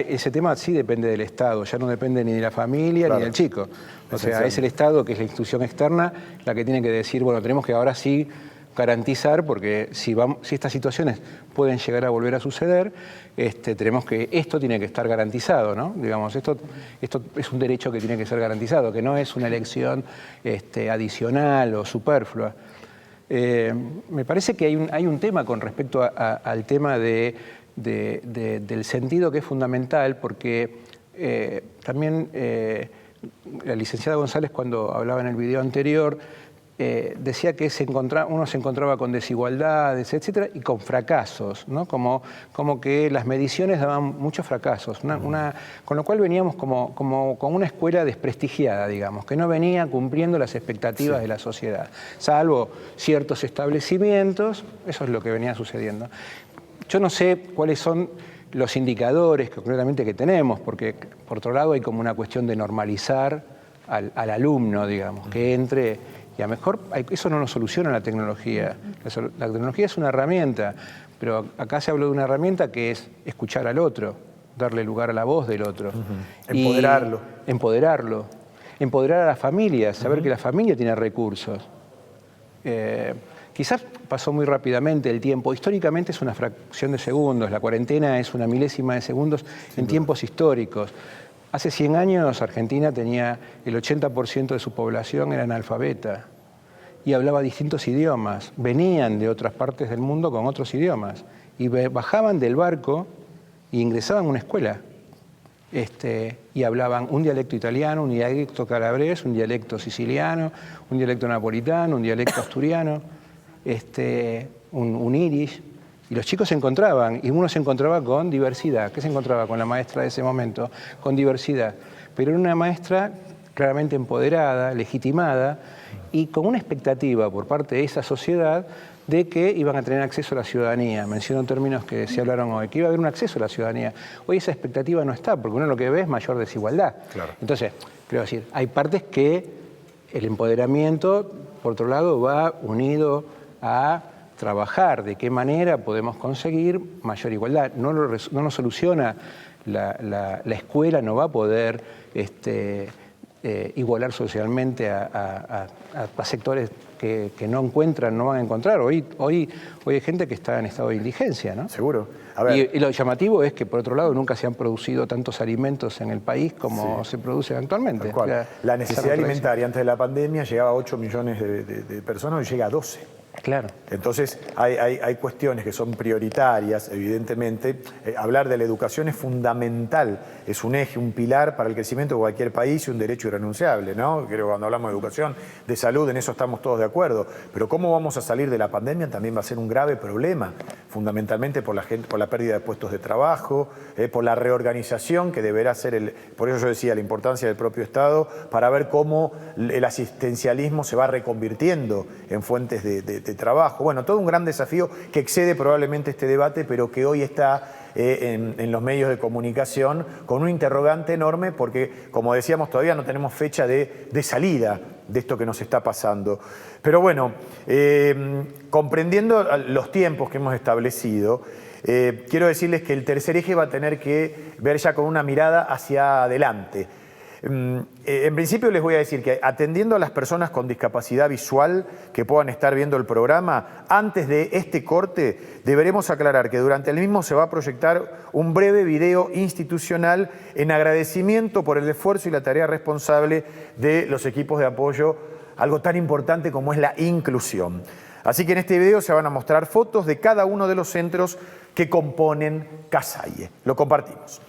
S7: ese tema sí depende del Estado, ya no depende ni de la familia ni del chico. O sea, es el Estado, que es la institución externa, la que tiene que decir, bueno, tenemos que ahora sí garantizar, porque si estas situaciones pueden llegar a volver a suceder, tenemos que, esto tiene que estar garantizado, ¿no? Digamos, esto es un derecho que tiene que ser garantizado, que no es una elección adicional o superflua. Me parece que hay un tema con respecto al tema del sentido, que es fundamental, porque también la licenciada González, cuando hablaba en el video anterior, decía que uno se encontraba con desigualdades, etcétera, y con fracasos, ¿no? Como que las mediciones daban muchos fracasos, con lo cual veníamos como con una escuela desprestigiada, digamos, que no venía cumpliendo las expectativas de la sociedad, salvo ciertos establecimientos. Eso es lo que venía sucediendo. Yo no sé cuáles son los indicadores concretamente que tenemos, porque por otro lado hay como una cuestión de normalizar al alumno, digamos, que entre. Y a lo mejor eso no lo soluciona la tecnología. La tecnología es una herramienta, pero acá se habló de una herramienta que es escuchar al otro, darle lugar a la voz del otro.
S1: Empoderarlo.
S7: Empoderar a la familia, saber que la familia tiene recursos. Quizás pasó muy rápidamente el tiempo. Históricamente es una fracción de segundos. La cuarentena es una milésima de segundos en tiempos históricos. Hace 100 años Argentina tenía el 80% de su población era analfabeta y hablaba distintos idiomas. Venían de otras partes del mundo con otros idiomas y bajaban del barco e ingresaban a una escuela. y hablaban un dialecto italiano, un dialecto calabrés, un dialecto siciliano, un dialecto napolitano, un dialecto asturiano, un irish. Y los chicos se encontraban, y uno se encontraba con diversidad. ¿Qué se encontraba con la maestra de ese momento? Con diversidad. Pero era una maestra claramente empoderada, legitimada, y con una expectativa por parte de esa sociedad de que iban a tener acceso a la ciudadanía. Menciono términos que se hablaron hoy, que iba a haber un acceso a la ciudadanía. Hoy esa expectativa no está, porque uno lo que ve es mayor desigualdad.
S1: Claro.
S7: Entonces, quiero decir, hay partes que el empoderamiento, por otro lado, va unido a trabajar de qué manera podemos conseguir mayor igualdad. No nos soluciona la escuela, no va a poder igualar socialmente a sectores que no encuentran, no van a encontrar. Hoy hay gente que está en estado de indigencia, ¿no?
S1: Seguro. A ver.
S7: Y lo llamativo es que, por otro lado, nunca se han producido tantos alimentos en el país como se producen actualmente.
S1: Tal cual. La necesidad alimentaria antes de la pandemia llegaba a 8 millones de personas, hoy llega a 12.
S7: Claro.
S1: Entonces, hay cuestiones que son prioritarias, evidentemente. Hablar de la educación es fundamental, es un eje, un pilar para el crecimiento de cualquier país y un derecho irrenunciable, ¿no? Creo que cuando hablamos de educación, de salud, en eso estamos todos de acuerdo. Pero cómo vamos a salir de la pandemia también va a ser un grave problema, fundamentalmente por la pérdida de puestos de trabajo, por la reorganización que deberá ser por eso yo decía, la importancia del propio Estado, para ver cómo el asistencialismo se va reconvirtiendo en fuentes de trabajo. Bueno, todo un gran desafío que excede probablemente este debate, pero que hoy está en los medios de comunicación con un interrogante enorme porque, como decíamos, todavía no tenemos fecha de salida de esto que nos está pasando. Pero bueno, comprendiendo los tiempos que hemos establecido, quiero decirles que el tercer eje va a tener que ver ya con una mirada hacia adelante. En principio les voy a decir que atendiendo a las personas con discapacidad visual que puedan estar viendo el programa, antes de este corte deberemos aclarar que durante el mismo se va a proyectar un breve video institucional en agradecimiento por el esfuerzo y la tarea responsable de los equipos de apoyo, algo tan importante como es la inclusión. Así que en este video se van a mostrar fotos de cada uno de los centros que componen Casaye. Lo compartimos.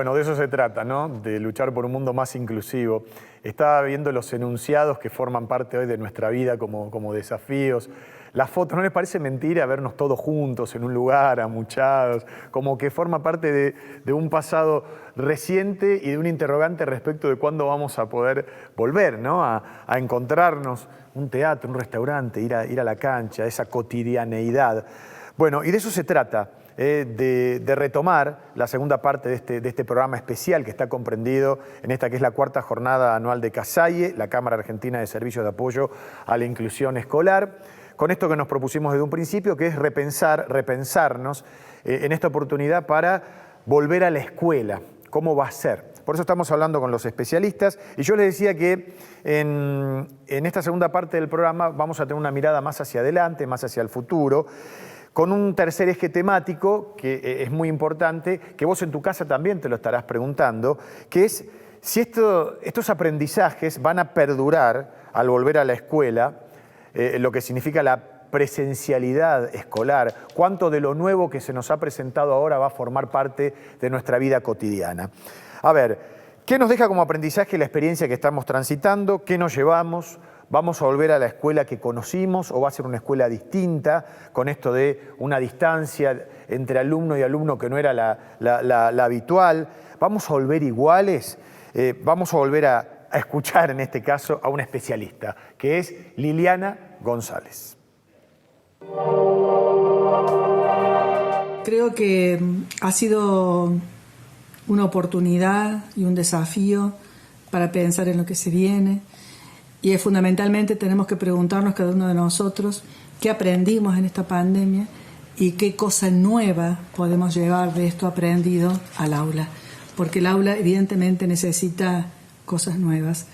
S1: Bueno, de eso se trata, ¿no? De luchar por un mundo más inclusivo. Estaba viendo los enunciados que forman parte hoy de nuestra vida como desafíos. Las fotos, ¿no les parece mentira vernos todos juntos en un lugar, amuchados? Como que forma parte de un pasado reciente y de un interrogante respecto de cuándo vamos a poder volver, ¿no? A encontrarnos, un teatro, un restaurante, ir a la cancha, esa cotidianeidad. Bueno, y de eso se trata. De retomar la segunda parte de este programa especial que está comprendido en esta que es la cuarta jornada anual de CASAIE, la Cámara Argentina de Servicios de Apoyo a la Inclusión Escolar, con esto que nos propusimos desde un principio, que es repensarnos en esta oportunidad para volver a la escuela. ¿Cómo va a ser? Por eso estamos hablando con los especialistas y yo les decía que en esta segunda parte del programa vamos a tener una mirada más hacia adelante, más hacia el futuro, con un tercer eje temático que es muy importante, que vos en tu casa también te lo estarás preguntando, que es si estos aprendizajes van a perdurar al volver a la escuela, lo que significa la presencialidad escolar, cuánto de lo nuevo que se nos ha presentado ahora va a formar parte de nuestra vida cotidiana. A ver, ¿qué nos deja como aprendizaje la experiencia que estamos transitando? ¿Qué nos llevamos? ¿Vamos a volver a la escuela que conocimos o va a ser una escuela distinta con esto de una distancia entre alumno y alumno que no era la habitual? ¿Vamos a volver iguales? Vamos a volver a escuchar en este caso a una especialista, que es Liliana González.
S3: Creo que ha sido una oportunidad y un desafío para pensar en lo que se viene. Y fundamentalmente tenemos que preguntarnos cada uno de nosotros qué aprendimos en esta pandemia y qué cosa nueva podemos llevar de esto aprendido al aula. Porque el aula evidentemente necesita cosas nuevas.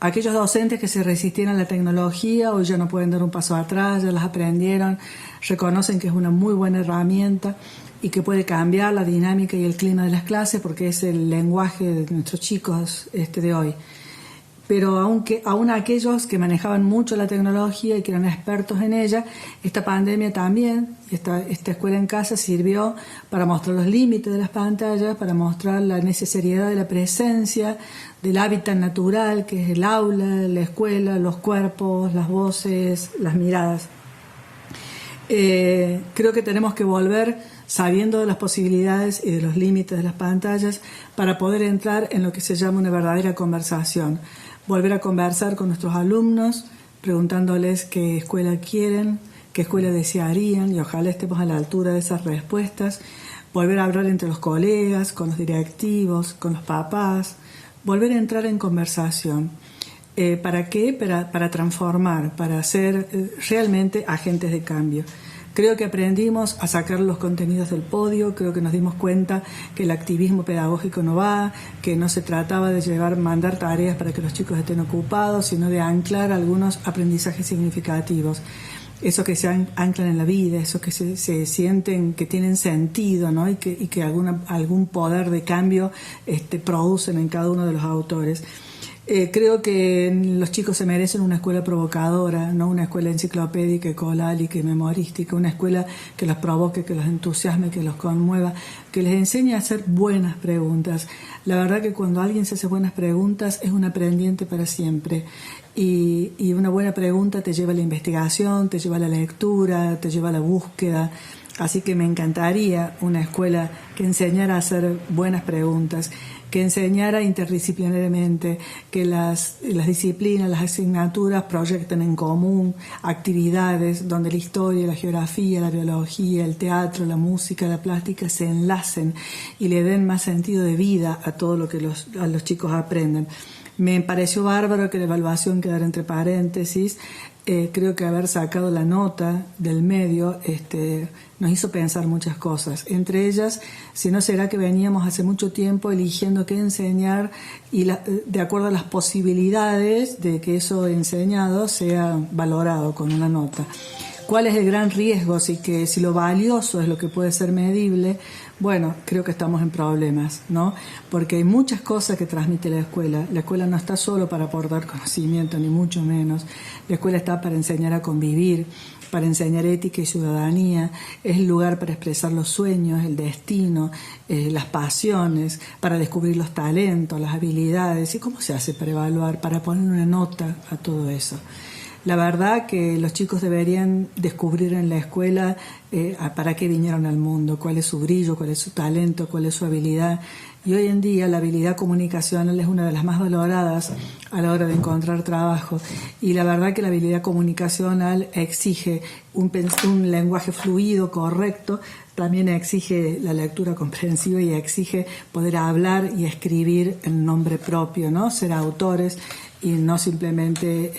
S3: Aquellos docentes que se resistían a la tecnología hoy ya no pueden dar un paso atrás, ya las aprendieron, reconocen que es una muy buena herramienta y que puede cambiar la dinámica y el clima de las clases porque es el lenguaje de nuestros chicos de hoy. Pero aún aquellos que manejaban mucho la tecnología y que eran expertos en ella, esta pandemia también, esta escuela en casa sirvió para mostrar los límites de las pantallas, para mostrar la necesidad de la presencia, del hábitat natural, que es el aula, la escuela, los cuerpos, las voces, las miradas. Creo que tenemos que volver sabiendo de las posibilidades y de los límites de las pantallas para poder entrar en lo que se llama una verdadera conversación. Volver a conversar con nuestros alumnos, preguntándoles qué escuela quieren, qué escuela desearían y ojalá estemos a la altura de esas respuestas. Volver a hablar entre los colegas, con los directivos, con los papás. Volver a entrar en conversación. ¿Para qué? Para transformar, para ser realmente agentes de cambio. Creo que aprendimos a sacar los contenidos del podio, creo que nos dimos cuenta que el activismo pedagógico no va, que no se trataba de mandar tareas para que los chicos estén ocupados, sino de anclar algunos aprendizajes significativos. Eso que se anclan en la vida, eso que se sienten que tienen sentido, ¿no? y que algún poder de cambio producen en cada uno de los autores. Creo que los chicos se merecen una escuela provocadora, no una escuela enciclopédica, colálica y memorística, una escuela que los provoque, que los entusiasme, que los conmueva, que les enseñe a hacer buenas preguntas. La verdad que cuando alguien se hace buenas preguntas es un aprendiente para siempre. Y una buena pregunta te lleva a la investigación, te lleva a la lectura, te lleva a la búsqueda. Así que me encantaría una escuela que enseñara a hacer buenas preguntas, que enseñara interdisciplinariamente, que las disciplinas, las asignaturas proyecten en común actividades donde la historia, la geografía, la biología, el teatro, la música, la plástica se enlacen y le den más sentido de vida a todo lo que a los chicos aprenden. Me pareció bárbaro que la evaluación quedara entre paréntesis. Creo que haber sacado la nota del medio nos hizo pensar muchas cosas. Entre ellas, si no será que veníamos hace mucho tiempo eligiendo qué enseñar y de acuerdo a las posibilidades de que eso enseñado sea valorado con una nota. cuál es el gran riesgo, así que si lo valioso es lo que puede ser medible, bueno, creo que estamos en problemas, ¿no? Porque hay muchas cosas que transmite la escuela. La escuela no está solo para aportar conocimiento, ni mucho menos. La escuela está para enseñar a convivir, para enseñar ética y ciudadanía, es el lugar para expresar los sueños, el destino, las pasiones, para descubrir los talentos, las habilidades. ¿Y cómo se hace para evaluar, para poner una nota a todo eso? La verdad que los chicos deberían descubrir en la escuela para qué vinieron al mundo, cuál es su brillo, cuál es su talento, cuál es su habilidad. Y hoy en día la habilidad comunicacional es una de las más valoradas a la hora de encontrar trabajo. Y la verdad que la habilidad comunicacional exige un lenguaje fluido, correcto, también exige la lectura comprensiva y exige poder hablar y escribir en nombre propio, ¿no? Ser autores y no simplemente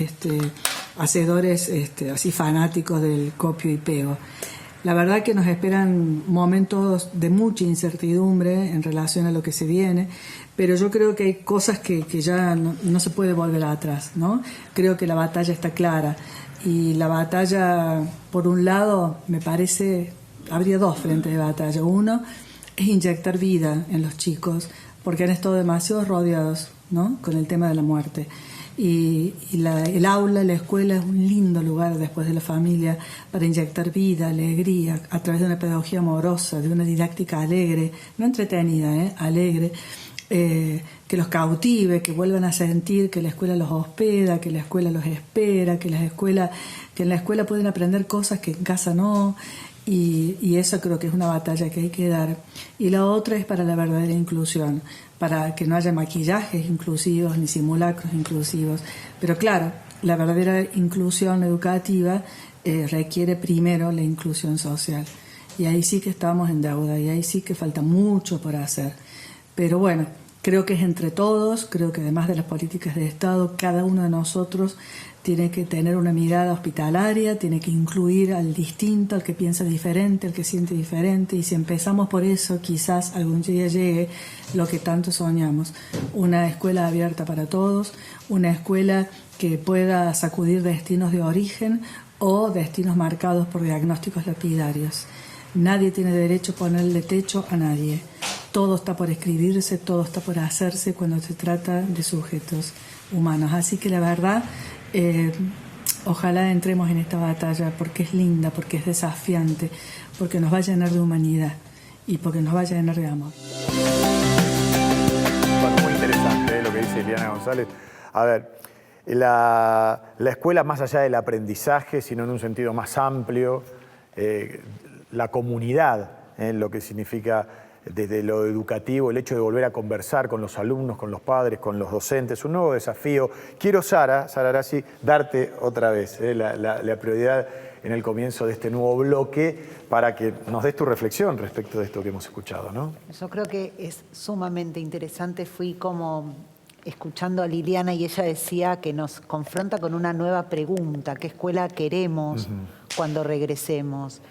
S3: hacedores así fanáticos del copio y pego. La verdad que nos esperan momentos de mucha incertidumbre en relación a lo que se viene, pero yo creo que hay cosas que ya no se puede volver atrás, ¿no? Creo que la batalla está clara y la batalla, por un lado, me parece, habría dos frentes de batalla. Uno es inyectar vida en los chicos, porque han estado demasiado rodeados, ¿no?, con el tema de la muerte. Y el aula, la escuela es un lindo lugar después de la familia para inyectar vida, alegría, a través de una pedagogía amorosa, de una didáctica alegre, no entretenida, alegre, que los cautive, que vuelvan a sentir que la escuela los hospeda, que la escuela los espera, que en la escuela pueden aprender cosas que en casa no. Y eso creo que es una batalla que hay que dar. Y la otra es para la verdadera inclusión, para que no haya maquillajes inclusivos ni simulacros inclusivos. Pero claro, la verdadera inclusión educativa requiere primero la inclusión social. Y ahí sí que estamos en deuda y ahí sí que falta mucho por hacer. Pero bueno, creo que es entre todos, creo que además de las políticas de Estado, cada uno de nosotros tiene que tener una mirada hospitalaria, tiene que incluir al distinto, al que piensa diferente, al que siente diferente, y si empezamos por eso, quizás algún día llegue lo que tanto soñamos, una escuela abierta para todos, una escuela que pueda sacudir destinos de origen o destinos marcados por diagnósticos lapidarios. Nadie tiene derecho a ponerle techo a nadie. Todo está por escribirse, todo está por hacerse cuando se trata de sujetos humanos. Así que la verdad, ojalá entremos en esta batalla porque es linda, porque es desafiante, porque nos va a llenar de humanidad y porque nos va a llenar de amor.
S1: Bueno, muy interesante lo que dice Liliana González. A ver, la escuela más allá del aprendizaje, sino en un sentido más amplio, la comunidad, lo que significa desde lo educativo, el hecho de volver a conversar con los alumnos, con los padres, con los docentes, un nuevo desafío. Quiero, Sara Arasi, darte otra vez la prioridad en el comienzo de este nuevo bloque para que nos des tu reflexión respecto de esto que hemos escuchado, ¿no?
S2: Yo creo que es sumamente interesante. Fui como escuchando a Liliana y ella decía que nos confronta con una nueva pregunta: ¿qué escuela queremos cuando regresemos?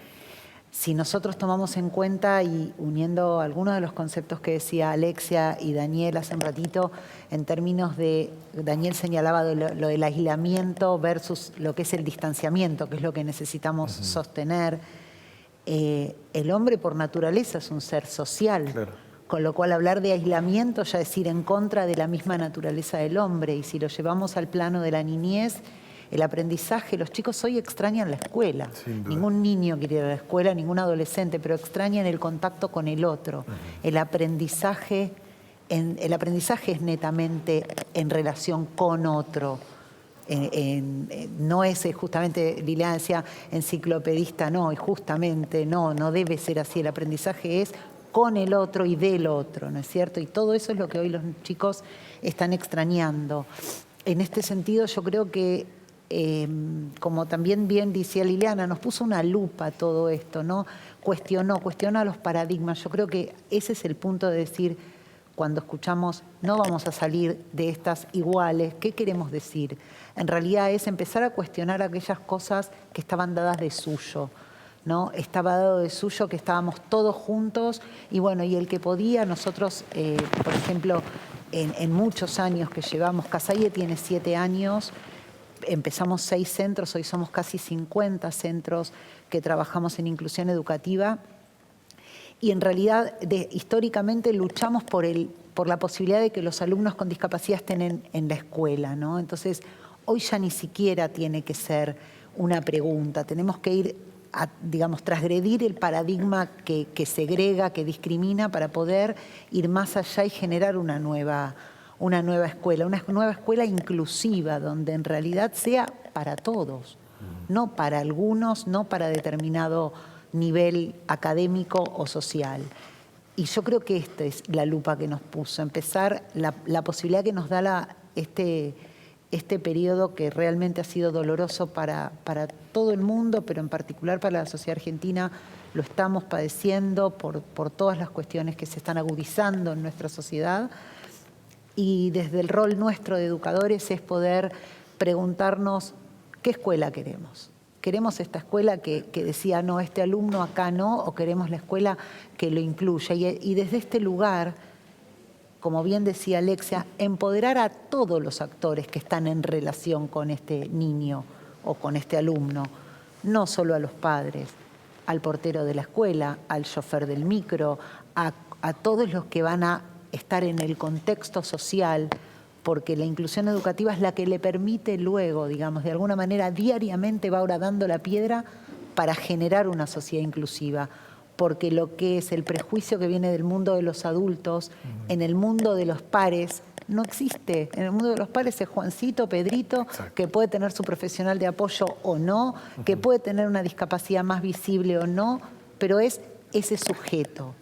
S2: Si nosotros tomamos en cuenta y uniendo algunos de los conceptos que decía Alexia y Daniel hace un ratito, en términos de, Daniel señalaba lo del aislamiento versus lo que es el distanciamiento, que es lo que necesitamos sostener. El hombre por naturaleza es un ser social, claro, con lo cual hablar de aislamiento ya es ir en contra de la misma naturaleza del hombre, y si lo llevamos al plano de la niñez, el aprendizaje, los chicos hoy extrañan la escuela. Ningún niño quiere ir a la escuela, ningún adolescente, pero extrañan el contacto con el otro. El aprendizaje es netamente en relación con otro. No es justamente, Liliana decía, enciclopedista, no, y justamente no debe ser así. El aprendizaje es con el otro y del otro, ¿no es cierto? Y todo eso es lo que hoy los chicos están extrañando. En este sentido, yo creo que como también bien decía Liliana, nos puso una lupa todo esto, ¿no? Cuestiona los paradigmas. Yo creo que ese es el punto de decir, cuando escuchamos, no vamos a salir de estas iguales, ¿qué queremos decir? En realidad es empezar a cuestionar aquellas cosas que estaban dadas de suyo, ¿no? Estaba dado de suyo que estábamos todos juntos y bueno, y el que podía, nosotros, por ejemplo, en muchos años que llevamos, Casaye tiene 7 años, empezamos 6 centros, hoy somos casi 50 centros que trabajamos en inclusión educativa. Y en realidad, históricamente luchamos por la posibilidad de que los alumnos con discapacidad estén en la escuela, ¿no? Entonces, hoy ya ni siquiera tiene que ser una pregunta. Tenemos que ir a, digamos, transgredir el paradigma que segrega, que discrimina, para poder ir más allá y generar una nueva escuela inclusiva, donde en realidad sea para todos, no para algunos, no para determinado nivel académico o social. Y yo creo que esta es la lupa que nos puso, empezar la posibilidad que nos da este periodo que realmente ha sido doloroso para todo el mundo, pero en particular para la sociedad argentina. Lo estamos padeciendo por todas las cuestiones que se están agudizando en nuestra sociedad. Y desde el rol nuestro de educadores es poder preguntarnos qué escuela queremos. ¿Queremos esta escuela que decía, no, este alumno acá no? ¿O queremos la escuela que lo incluya? Y desde este lugar, como bien decía Alexia, empoderar a todos los actores que están en relación con este niño o con este alumno, no solo a los padres, al portero de la escuela, al chofer del micro, a todos los que van a estar en el contexto social, porque la inclusión educativa es la que le permite luego, digamos, de alguna manera diariamente va horadando la piedra para generar una sociedad inclusiva, porque lo que es el prejuicio que viene del mundo de los adultos, en el mundo de los pares, no existe. En el mundo de los pares es Juancito, Pedrito, que puede tener su profesional de apoyo o no, que puede tener una discapacidad más visible o no, pero es ese sujeto.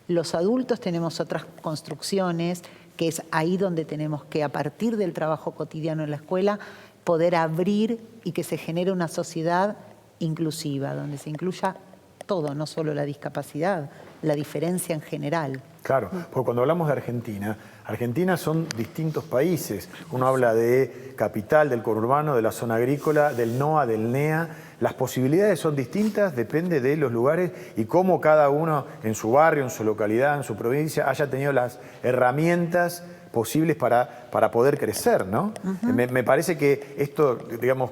S2: Los adultos tenemos otras construcciones, que es ahí donde tenemos que, a partir del trabajo cotidiano en la escuela, poder abrir y que se genere una sociedad inclusiva, donde se incluya todo, no solo la discapacidad, la diferencia en general.
S1: Claro, porque cuando hablamos de Argentina, Argentina son distintos países. Uno habla de capital, del conurbano, de la zona agrícola, del NOA, del NEA. Las posibilidades son distintas, depende de los lugares y cómo cada uno en su barrio, en su localidad, en su provincia, haya tenido las herramientas posibles para poder crecer, ¿no? Me parece que esto, digamos,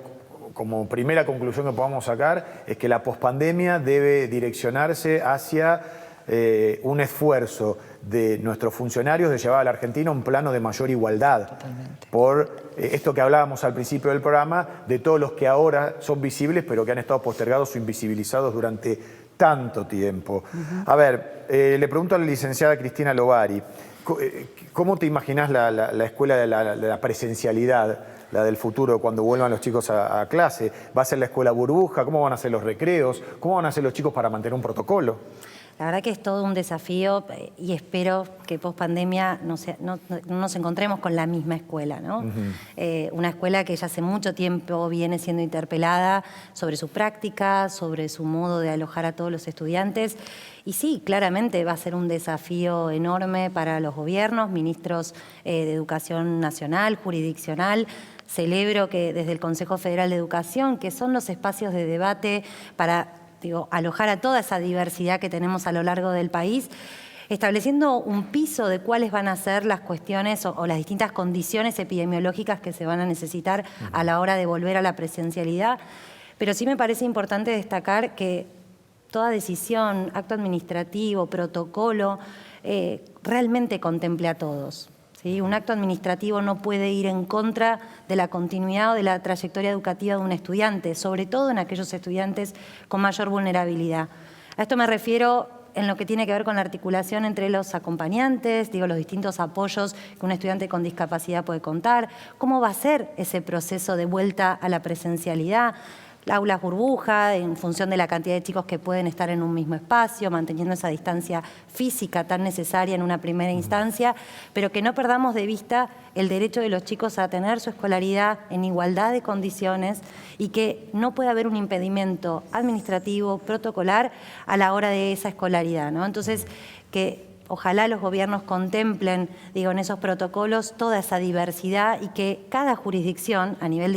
S1: como primera conclusión que podamos sacar, es que la pospandemia debe direccionarse hacia un esfuerzo de nuestros funcionarios de llevar a la Argentina a un plano de mayor igualdad. Totalmente. Por esto que hablábamos al principio del programa, de todos los que ahora son visibles, pero que han estado postergados o invisibilizados durante tanto tiempo. A ver, le pregunto a la licenciada Cristina Lovari, ¿cómo te imaginás la escuela de la presencialidad, la del futuro, cuando vuelvan los chicos a clase? ¿Va a ser la escuela burbuja? ¿Cómo van a ser los recreos? ¿Cómo van a ser los chicos para mantener un protocolo?
S4: La verdad que es todo un desafío y espero que post pandemia no nos encontremos con la misma escuela, ¿no? Una escuela que ya hace mucho tiempo viene siendo interpelada sobre su práctica, sobre su modo de alojar a todos los estudiantes. Y sí, claramente va a ser un desafío enorme para los gobiernos, ministros de Educación Nacional, jurisdiccional. Celebro que desde el Consejo Federal de Educación, que son los espacios de debate para alojar a toda esa diversidad que tenemos a lo largo del país, estableciendo un piso de cuáles van a ser las cuestiones o las distintas condiciones epidemiológicas que se van a necesitar a la hora de volver a la presencialidad. Pero sí me parece importante destacar que toda decisión, acto administrativo, protocolo, realmente contemple a todos. ¿Sí? Un acto administrativo no puede ir en contra de la continuidad o de la trayectoria educativa de un estudiante, sobre todo en aquellos estudiantes con mayor vulnerabilidad. A esto me refiero en lo que tiene que ver con la articulación entre los acompañantes, los distintos apoyos que un estudiante con discapacidad puede contar, cómo va a ser ese proceso de vuelta a la presencialidad, aulas burbuja, en función de la cantidad de chicos que pueden estar en un mismo espacio, manteniendo esa distancia física tan necesaria en una primera instancia, pero que no perdamos de vista el derecho de los chicos a tener su escolaridad en igualdad de condiciones y que no puede haber un impedimento administrativo, protocolar a la hora de esa escolaridad, ¿no? Entonces, que ojalá los gobiernos contemplen, en esos protocolos toda esa diversidad y que cada jurisdicción, a nivel,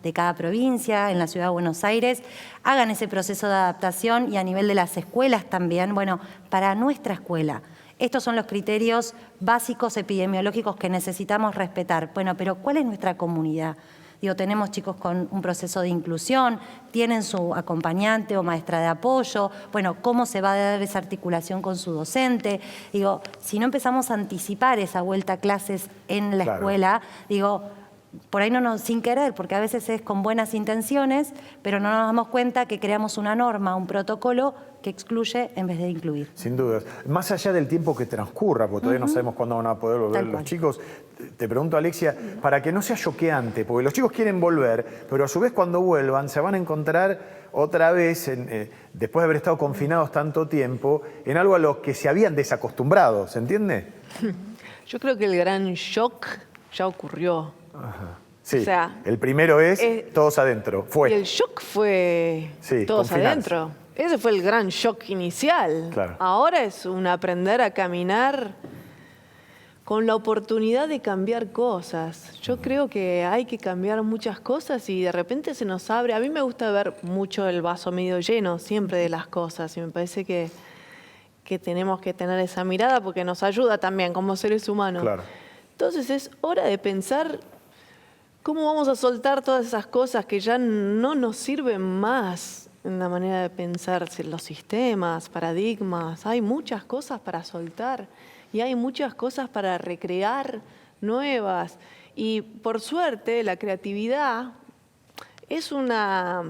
S4: de cada provincia, en la Ciudad de Buenos Aires, hagan ese proceso de adaptación y a nivel de las escuelas también, para nuestra escuela. Estos son los criterios básicos epidemiológicos que necesitamos respetar. Pero ¿cuál es nuestra comunidad? Digo, tenemos chicos con un proceso de inclusión, tienen su acompañante o maestra de apoyo, bueno, cómo se va a dar esa articulación con su docente. Digo, si no empezamos a anticipar esa vuelta a clases en la escuela, digo, por ahí sin querer, porque a veces es con buenas intenciones, pero no nos damos cuenta que creamos una norma, un protocolo que excluye en vez de incluir.
S1: Sin dudas. Más allá del tiempo que transcurra, porque todavía no sabemos cuándo van a poder volver los chicos, te pregunto, Alexia, para que no sea choqueante, porque los chicos quieren volver, pero a su vez cuando vuelvan se van a encontrar otra vez, después de haber estado confinados tanto tiempo, en algo a lo que se habían desacostumbrado, ¿se entiende?
S5: Yo creo que el gran shock ya ocurrió.
S1: Ajá. Sí,
S5: o sea,
S1: el primero es todos adentro,
S5: Y el shock fue todos adentro. Ese fue el gran shock inicial.
S1: Claro.
S5: Ahora es un aprender a caminar con la oportunidad de cambiar cosas. Yo creo que hay que cambiar muchas cosas y de repente se nos abre. A mí me gusta ver mucho el vaso medio lleno siempre de las cosas y me parece que tenemos que tener esa mirada porque nos ayuda también como seres humanos.
S1: Claro.
S5: Entonces es hora de pensar cómo vamos a soltar todas esas cosas que ya no nos sirven más en la manera de pensar los sistemas, paradigmas. Hay muchas cosas para soltar y hay muchas cosas para recrear nuevas. Y por suerte la creatividad es una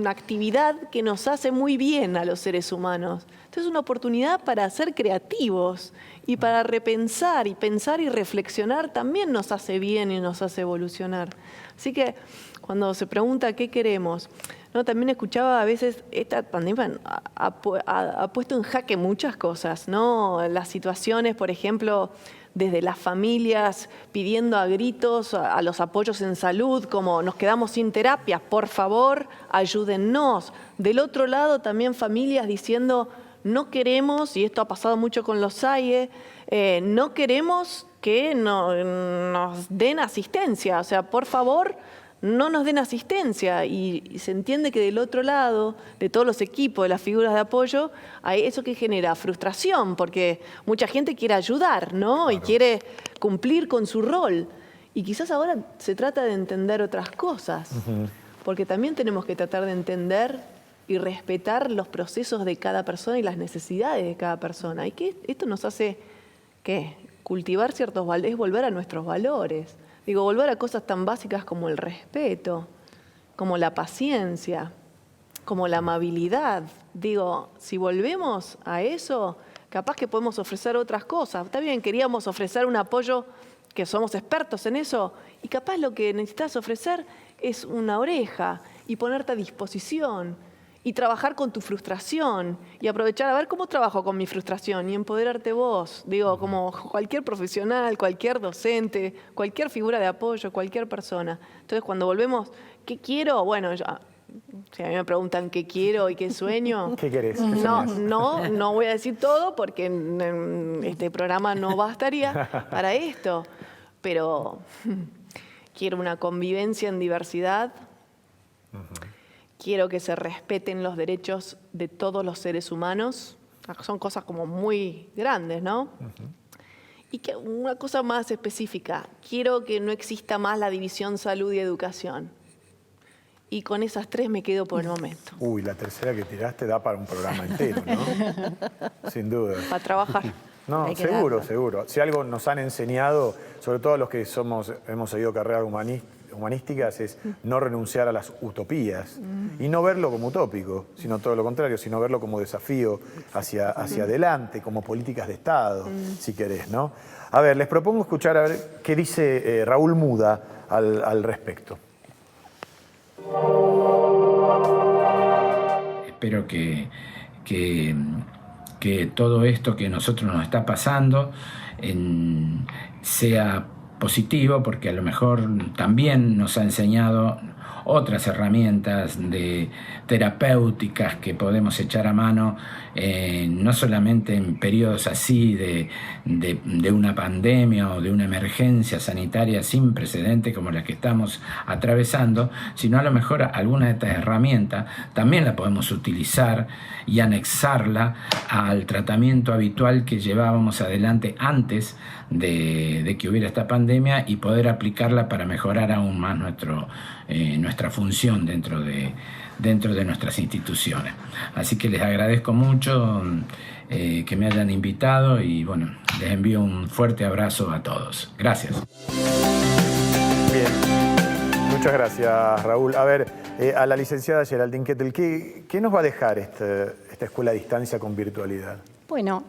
S5: actividad que nos hace muy bien a los seres humanos. Entonces es una oportunidad para ser creativos y para repensar y pensar y reflexionar también nos hace bien y nos hace evolucionar. Así que cuando se pregunta qué queremos, ¿no? También escuchaba a veces, esta pandemia ha puesto en jaque muchas cosas, ¿no? Las situaciones, por ejemplo, desde las familias pidiendo a gritos a los apoyos en salud, como nos quedamos sin terapias, por favor, ayúdennos. Del otro lado también familias diciendo, no queremos, y esto ha pasado mucho con los SAIE, no queremos que nos den asistencia, o sea, por favor, no nos den asistencia. Y se entiende que del otro lado, de todos los equipos, de las figuras de apoyo, hay eso que genera frustración, porque mucha gente quiere ayudar, ¿no? Claro. Y quiere cumplir con su rol. Y quizás ahora se trata de entender otras cosas, porque también tenemos que tratar de entender y respetar los procesos de cada persona y las necesidades de cada persona. Y que esto nos hace, ¿qué? Cultivar ciertos valores, volver a nuestros valores. Digo, volver a cosas tan básicas como el respeto, como la paciencia, como la amabilidad. Digo, si volvemos a eso, capaz que podemos ofrecer otras cosas. Está bien, queríamos ofrecer un apoyo, que somos expertos en eso, y capaz lo que necesitas ofrecer es una oreja y ponerte a disposición y trabajar con tu frustración y aprovechar a ver cómo trabajo con mi frustración y empoderarte vos. Digo, como cualquier profesional, cualquier docente, cualquier figura de apoyo, cualquier persona. Entonces, cuando volvemos, ¿qué quiero? Bueno, si a mí me preguntan qué quiero y qué sueño.
S1: ¿Qué querés?
S5: No voy a decir todo porque este programa no bastaría para esto. Pero quiero una convivencia en diversidad. Quiero que se respeten los derechos de todos los seres humanos. Son cosas como muy grandes, ¿no? Y que una cosa más específica. Quiero que no exista más la división salud y educación. Y con esas tres me quedo por el momento.
S1: Uy, la tercera que tiraste da para un programa entero, ¿no? Sin duda.
S5: Para trabajar.
S1: No, seguro. Si algo nos han enseñado, sobre todo los que hemos seguido carreras humanísticas, es no renunciar a las utopías y no verlo como utópico, sino todo lo contrario, sino verlo como desafío hacia adelante, como políticas de Estado, si querés, ¿no? A ver, les propongo escuchar a ver qué dice Raúl Muda al respecto.
S8: Espero que todo esto que a nosotros nos está pasando sea positivo, porque a lo mejor también nos ha enseñado otras herramientas terapéuticas que podemos echar a mano, no solamente en periodos así de una pandemia o de una emergencia sanitaria sin precedente como la que estamos atravesando, sino a lo mejor alguna de estas herramientas también la podemos utilizar y anexarla al tratamiento habitual que llevábamos adelante antes de que hubiera esta pandemia y poder aplicarla para mejorar aún más nuestra función dentro de nuestras instituciones. Así que les agradezco mucho que me hayan invitado y bueno, les envío un fuerte abrazo a todos. Gracias.
S1: Bien, muchas gracias, Raúl. A ver, a la licenciada Geraldine Kettel, ¿qué nos va a dejar esta escuela a distancia con virtualidad?
S6: Bueno,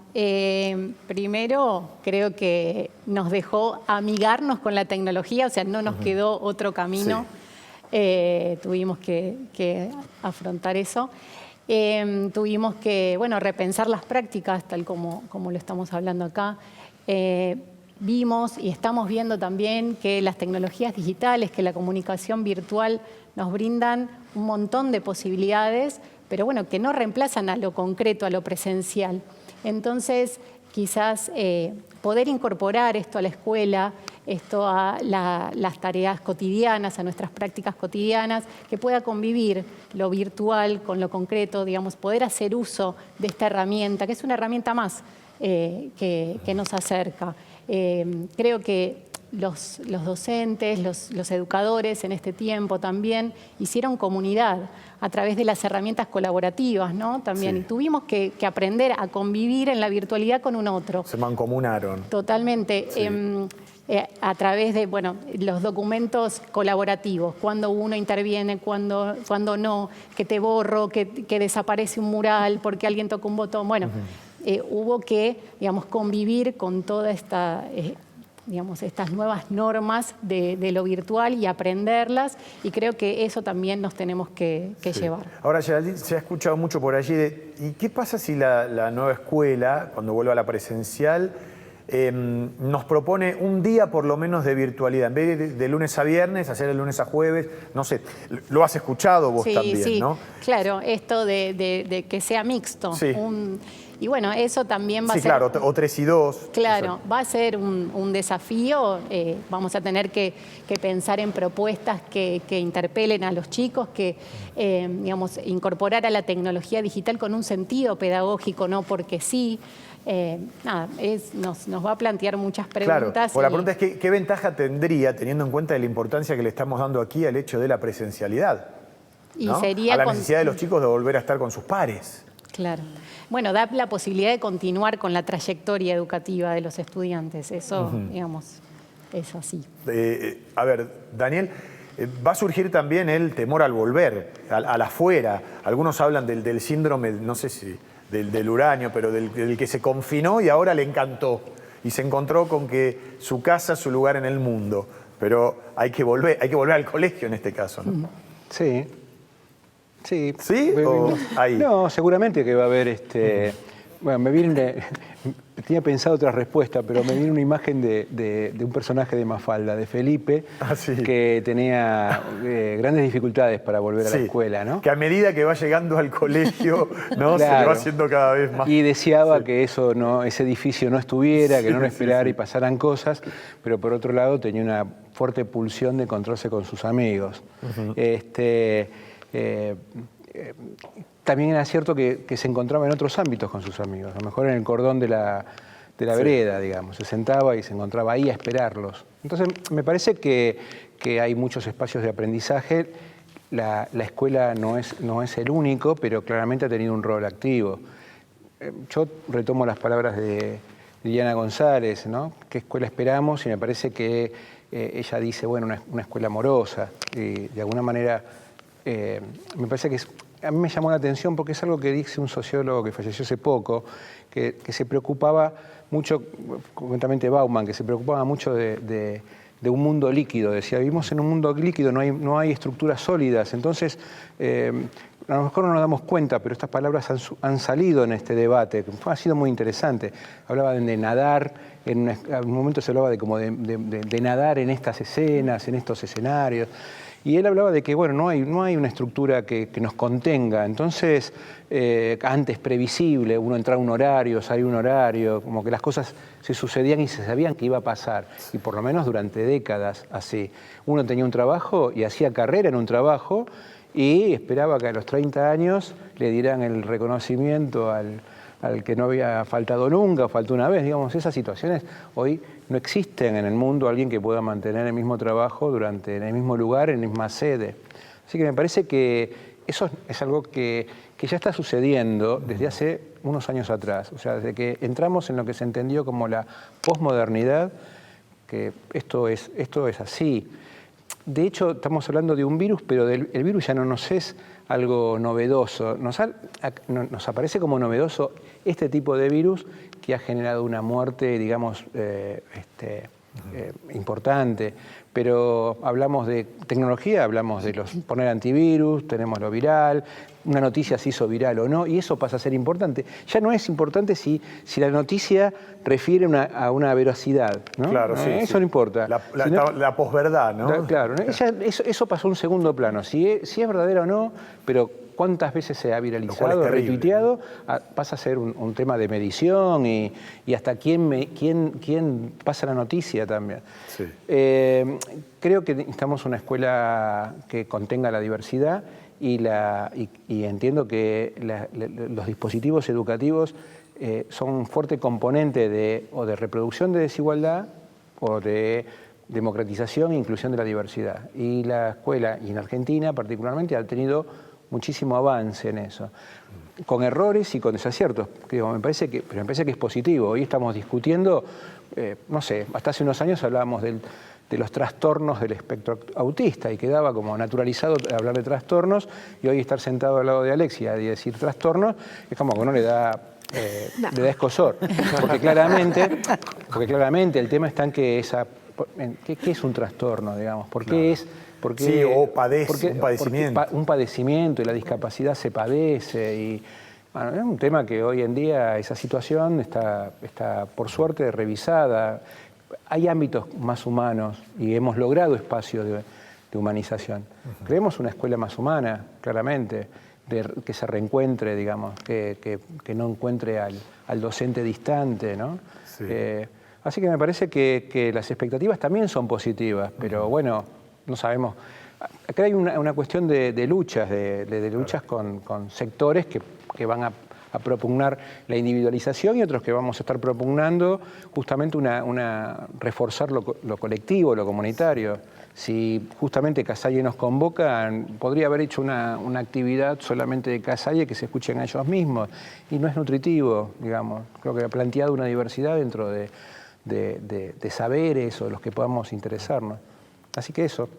S6: primero creo que nos dejó amigarnos con la tecnología, o sea, no nos quedó otro camino. Sí. Tuvimos que afrontar eso. Tuvimos que, bueno, repensar las prácticas, tal como lo estamos hablando acá. Vimos y estamos viendo también que las tecnologías digitales, que la comunicación virtual nos brindan un montón de posibilidades, pero bueno, que no reemplazan a lo concreto, a lo presencial. Entonces, quizás poder incorporar esto a la escuela, esto a las tareas cotidianas, a nuestras prácticas cotidianas, que pueda convivir lo virtual con lo concreto, digamos, poder hacer uso de esta herramienta, que es una herramienta más que nos acerca. Creo que los docentes, los educadores en este tiempo también hicieron comunidad a través de las herramientas colaborativas, ¿no? También. Sí. Y tuvimos que aprender a convivir en la virtualidad con un otro.
S1: Se mancomunaron.
S6: Totalmente. Sí. A través de, bueno, los documentos colaborativos, cuando uno interviene, cuando no, que te borro, que desaparece un mural porque alguien tocó un botón. Bueno, hubo que, digamos, convivir con toda esta... digamos, estas nuevas normas de lo virtual y aprenderlas, y creo que eso también nos tenemos que llevar.
S1: Ahora, Geraldine, se ha escuchado mucho por allí ¿y qué pasa si la nueva escuela, cuando vuelva a la presencial, nos propone un día por lo menos de virtualidad? En vez de lunes a viernes, hacer el lunes a jueves, no sé, lo has escuchado vos también, ¿no?
S6: Claro, esto de que sea mixto. Sí. Y bueno, eso también va a ser...
S1: Sí, claro, o 3 y 2.
S6: Claro, va a ser un desafío. Vamos a tener que pensar en propuestas que interpelen a los chicos, que, digamos, incorporar a la tecnología digital con un sentido pedagógico, no porque sí. Nada, nos va a plantear muchas preguntas.
S1: Claro, la pregunta es ¿qué ventaja tendría, teniendo en cuenta la importancia que le estamos dando aquí al hecho de la presencialidad? Y ¿no? Sería a la necesidad de los chicos de volver a estar con sus pares.
S6: Claro. Bueno, da la posibilidad de continuar con la trayectoria educativa de los estudiantes. Eso, digamos, es así.
S1: A ver, Daniel, va a surgir también el temor al volver, al afuera. Algunos hablan del síndrome, no sé si del uranio, pero del que se confinó y ahora le encantó. Y se encontró con que su casa es su lugar en el mundo. Pero hay que volver al colegio en este caso, ¿no?
S7: Sí. Sí.
S1: ¿Sí? ¿O ahí?
S7: No, seguramente que va a haber bueno, tenía pensado otra respuesta, pero me viene una imagen de un personaje de Mafalda, de Felipe, que tenía grandes dificultades para volver a la escuela, ¿no?
S1: Que a medida que va llegando al colegio, ¿no? Claro. Se le va haciendo cada vez más.
S7: Y deseaba que ese edificio no estuviera, que no lo esperara y pasaran cosas, pero por otro lado tenía una fuerte pulsión de encontrarse con sus amigos. También era cierto que se encontraba en otros ámbitos con sus amigos, a lo mejor en el cordón de la vereda, digamos. Se sentaba y se encontraba ahí a esperarlos. Entonces, me parece que hay muchos espacios de aprendizaje. La escuela no es el único, pero claramente ha tenido un rol activo. Yo retomo las palabras de Liliana González, ¿no? ¿Qué escuela esperamos? Y me parece que ella dice, bueno, una escuela amorosa. Y de alguna manera... me parece que a mí me llamó la atención porque es algo que dice un sociólogo que falleció hace poco, que se preocupaba mucho, concretamente Bauman, que se preocupaba mucho de un mundo líquido. Decía, vivimos en un mundo líquido, no hay estructuras sólidas. Entonces, a lo mejor no nos damos cuenta, pero estas palabras han salido en este debate. Ha sido muy interesante. Hablaba de nadar, en un momento se hablaba de nadar en estas escenas, en estos escenarios. Y él hablaba de que, bueno, no hay una estructura que nos contenga. Entonces, antes previsible, uno entraba a un horario, salía un horario, como que las cosas se sucedían y se sabían que iba a pasar. Y por lo menos durante décadas así. Uno tenía un trabajo y hacía carrera en un trabajo y esperaba que a los 30 años le dieran el reconocimiento al al que no había faltado nunca, faltó una vez. Digamos, esas situaciones hoy no existen en el mundo, alguien que pueda mantener el mismo trabajo en el mismo lugar, en la misma sede. Así que me parece que eso es algo que ya está sucediendo desde hace unos años atrás. O sea, desde que entramos en lo que se entendió como la posmodernidad, que esto es así. De hecho, estamos hablando de un virus, pero el virus ya no nos es algo novedoso. Nos aparece como novedoso este tipo de virus que ha generado una muerte, digamos, importante. Pero hablamos de tecnología, hablamos de poner antivirus, tenemos lo viral, una noticia se hizo viral o no, y eso pasa a ser importante. Ya no es importante si la noticia refiere a una veracidad, ¿no?
S1: Claro, sí.
S7: Eso no importa.
S1: La posverdad, ¿no?
S7: Claro, ¿no? Eso pasó a un segundo plano. Si es verdadero o no, pero cuántas veces se ha viralizado, retuiteado, pasa a ser un tema de medición y hasta quién pasa la noticia también.
S1: Sí.
S7: Creo que necesitamos una escuela que contenga la diversidad y entiendo que los dispositivos educativos son un fuerte componente de reproducción de desigualdad o de democratización e inclusión de la diversidad. Y la escuela, y en Argentina particularmente, ha tenido muchísimo avance en eso, con errores y con desaciertos. Me parece que es positivo. Hoy estamos discutiendo, no sé, hasta hace unos años hablábamos de los trastornos del espectro autista y quedaba como naturalizado hablar de trastornos, y hoy estar sentado al lado de Alexia y decir trastornos es como que no le da escosor. Porque claramente el tema está en que ¿qué es un trastorno, digamos? ¿Por qué es?
S1: Sí, o un padecimiento.
S7: Un padecimiento, y la discapacidad se padece. Y, bueno, es un tema que hoy en día esa situación está por suerte revisada. Hay ámbitos más humanos y hemos logrado espacios de humanización. Creemos una escuela más humana, claramente, que se reencuentre, digamos, que no encuentre al docente distante, ¿no?
S1: Sí.
S7: Así que me parece que las expectativas también son positivas, pero bueno, no sabemos. Acá hay una cuestión de luchas, de luchas con sectores que van a propugnar la individualización y otros que vamos a estar propugnando justamente reforzar lo colectivo, lo comunitario. Si justamente Casalle nos convoca, podría haber hecho una actividad solamente de Casalle que se escuchen a ellos mismos, y no es nutritivo, digamos. Creo que ha planteado una diversidad dentro de saberes o de los que podamos interesarnos. Así que eso.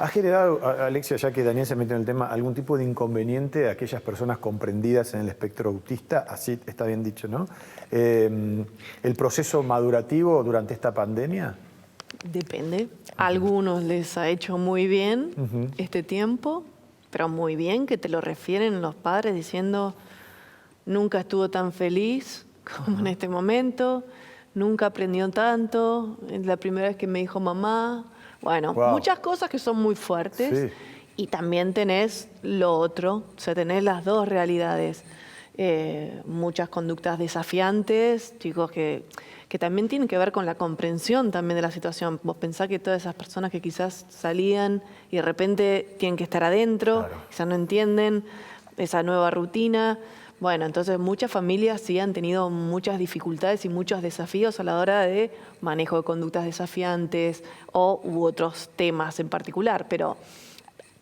S1: ¿Ha generado, Alexia, ya que Daniel se mete en el tema, algún tipo de inconveniente a aquellas personas comprendidas en el espectro autista? Así está bien dicho, ¿no? ¿El proceso madurativo durante esta pandemia?
S5: Depende. A algunos les ha hecho muy bien este tiempo, pero muy bien que te lo refieren los padres diciendo nunca estuvo tan feliz como en este momento, nunca aprendió tanto, es la primera vez que me dijo mamá. Bueno, muchas cosas que son muy fuertes. Sí. Y también tenés lo otro, o sea, tenés las dos realidades. Muchas conductas desafiantes, chicos que también tienen que ver con la comprensión también de la situación. Vos pensás que todas esas personas que quizás salían y de repente tienen que estar adentro, claro, quizás no entienden esa nueva rutina. Bueno, entonces muchas familias sí han tenido muchas dificultades y muchos desafíos a la hora de manejo de conductas desafiantes u otros temas en particular, pero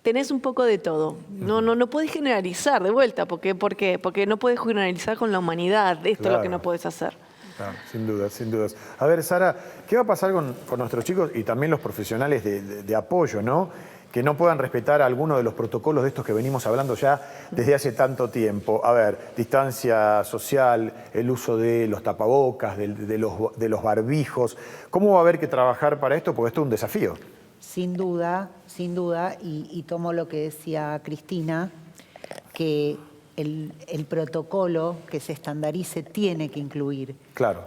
S5: tenés un poco de todo. No podés generalizar de vuelta. ¿Por qué? Porque no podés generalizar con la humanidad. Esto es lo que no podés hacer.
S1: Claro, sin dudas, sin dudas. A ver, Sara, ¿qué va a pasar con nuestros chicos y también los profesionales de apoyo, ¿no? Que no puedan respetar alguno de los protocolos de estos que venimos hablando ya desde hace tanto tiempo. A ver, distancia social, el uso de los tapabocas, de los barbijos. ¿Cómo va a haber que trabajar para esto? Porque esto es un desafío.
S2: Sin duda, y tomo lo que decía Cristina, que el protocolo que se estandarice tiene que incluir